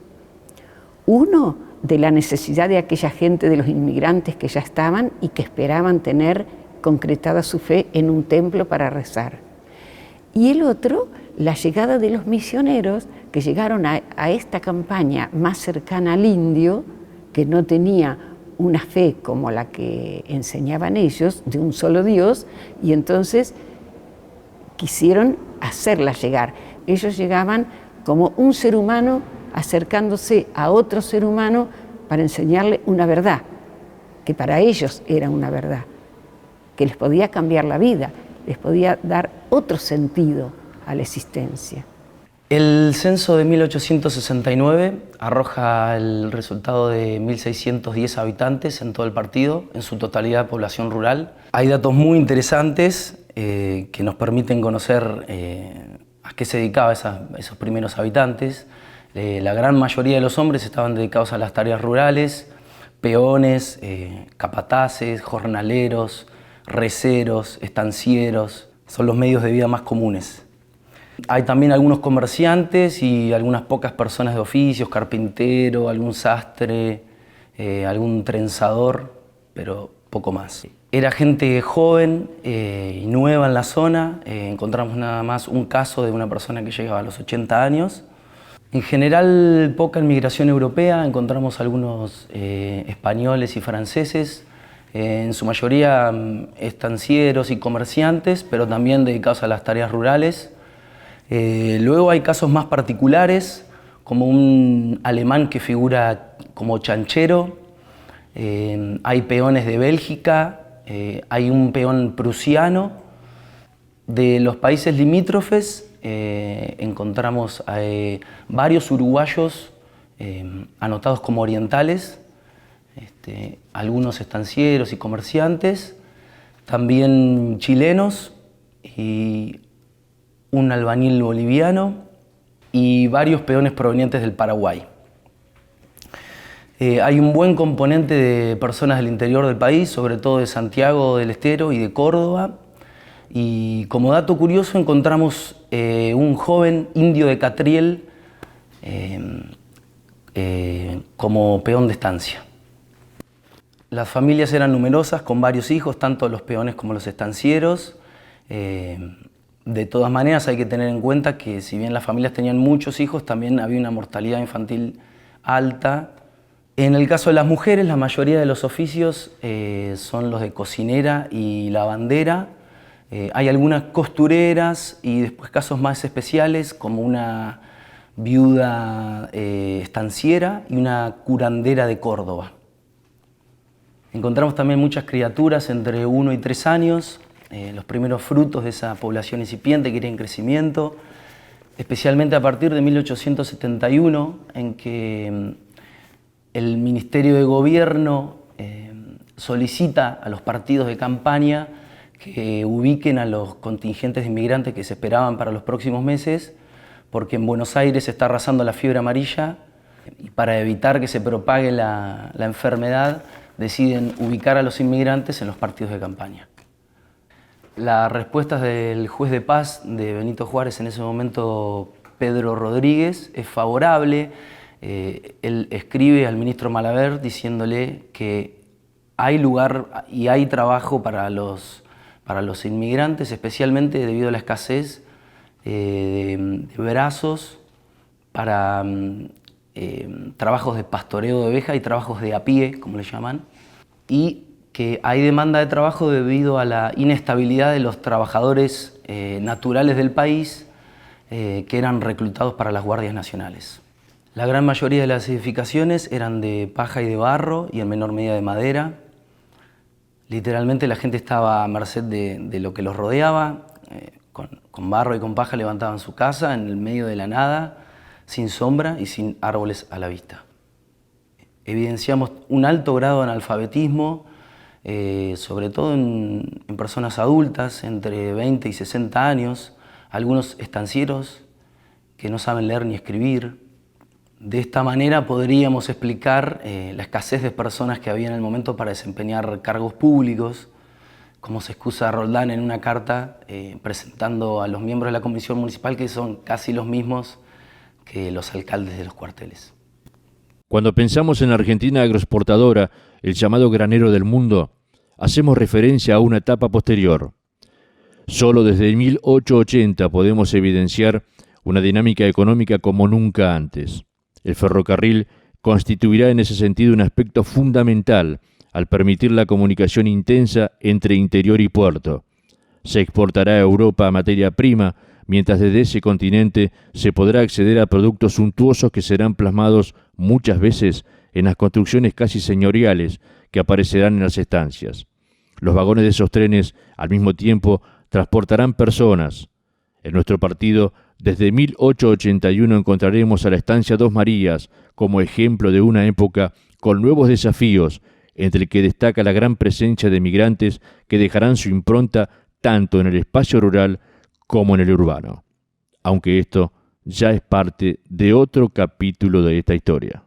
Uno, de la necesidad de aquella gente, de los inmigrantes que ya estaban y que esperaban tener concretada su fe en un templo para rezar. Y el otro, la llegada de los misioneros que llegaron a esta campaña más cercana al indio, que no tenía una fe como la que enseñaban ellos, de un solo Dios, y entonces quisieron hacerla llegar. Ellos llegaban como un ser humano acercándose a otro ser humano para enseñarle una verdad, que para ellos era una verdad, que les podía cambiar la vida, les podía dar otro sentido a la existencia. El censo de 1869 arroja el resultado de 1.610 habitantes en todo el partido, en su totalidad población rural. Hay datos muy interesantes que nos permiten conocer a qué se dedicaban esos primeros habitantes. La gran mayoría de los hombres estaban dedicados a las tareas rurales, peones, capataces, jornaleros, receros, estancieros, son los medios de vida más comunes. Hay también algunos comerciantes y algunas pocas personas de oficios, carpintero, algún sastre, algún trenzador, pero poco más. Era gente joven y nueva en la zona, encontramos nada más un caso de una persona que llegaba a los 80 años. En general, poca inmigración europea, encontramos algunos españoles y franceses, en su mayoría estancieros y comerciantes, pero también dedicados a las tareas rurales. Luego hay casos más particulares, como un alemán que figura como chanchero, hay peones de Bélgica, hay un peón prusiano. De los países limítrofes encontramos varios uruguayos anotados como orientales, algunos estancieros y comerciantes, también chilenos y un albañil boliviano y varios peones provenientes del Paraguay. Hay un buen componente de personas del interior del país, sobre todo de Santiago del Estero y de Córdoba. Y como dato curioso encontramos un joven indio de Catriel como peón de estancia. Las familias eran numerosas, con varios hijos, tanto los peones como los estancieros. De todas maneras hay que tener en cuenta que si bien las familias tenían muchos hijos, también había una mortalidad infantil alta. En el caso de las mujeres, la mayoría de los oficios son los de cocinera y lavandera. Hay algunas costureras y después casos más especiales como una viuda estanciera y una curandera de Córdoba. Encontramos también muchas criaturas entre 1 y 3 años, los primeros frutos de esa población incipiente que era en crecimiento, especialmente a partir de 1871, en que el Ministerio de Gobierno solicita a los partidos de campaña que ubiquen a los contingentes de inmigrantes que se esperaban para los próximos meses porque en Buenos Aires se está arrasando la fiebre amarilla y para evitar que se propague la enfermedad deciden ubicar a los inmigrantes en los partidos de campaña. Las respuestas del juez de paz de Benito Juárez, en ese momento Pedro Rodríguez, es favorable. Él escribe al ministro Malaver diciéndole que hay lugar y hay trabajo para los inmigrantes, especialmente debido a la escasez de brazos para trabajos de pastoreo de oveja y trabajos de a pie, como le llaman, y que hay demanda de trabajo debido a la inestabilidad de los trabajadores naturales del país que eran reclutados para las guardias nacionales. La gran mayoría de las edificaciones eran de paja y de barro y en menor medida de madera. Literalmente la gente estaba a merced de lo que los rodeaba. Con barro y con paja levantaban su casa en el medio de la nada, sin sombra y sin árboles a la vista. Evidenciamos un alto grado de analfabetismo, sobre todo en personas adultas, entre 20 y 60 años, algunos estancieros que no saben leer ni escribir. De esta manera podríamos explicar la escasez de personas que había en el momento para desempeñar cargos públicos, como se excusa Roldán en una carta presentando a los miembros de la comisión municipal, que son casi los mismos que los alcaldes de los cuarteles. Cuando pensamos en la Argentina agroexportadora, el llamado granero del mundo, hacemos referencia a una etapa posterior. Solo desde 1880 podemos evidenciar una dinámica económica como nunca antes. El ferrocarril constituirá en ese sentido un aspecto fundamental al permitir la comunicación intensa entre interior y puerto. Se exportará a Europa materia prima, mientras desde ese continente se podrá acceder a productos suntuosos que serán plasmados muchas veces en las construcciones casi señoriales que aparecerán en las estancias. Los vagones de esos trenes, al mismo tiempo, transportarán personas. En nuestro partido, desde 1881 encontraremos a la estancia Dos Marías como ejemplo de una época con nuevos desafíos, entre el que destaca la gran presencia de migrantes que dejarán su impronta tanto en el espacio rural como en el urbano. Aunque esto ya es parte de otro capítulo de esta historia.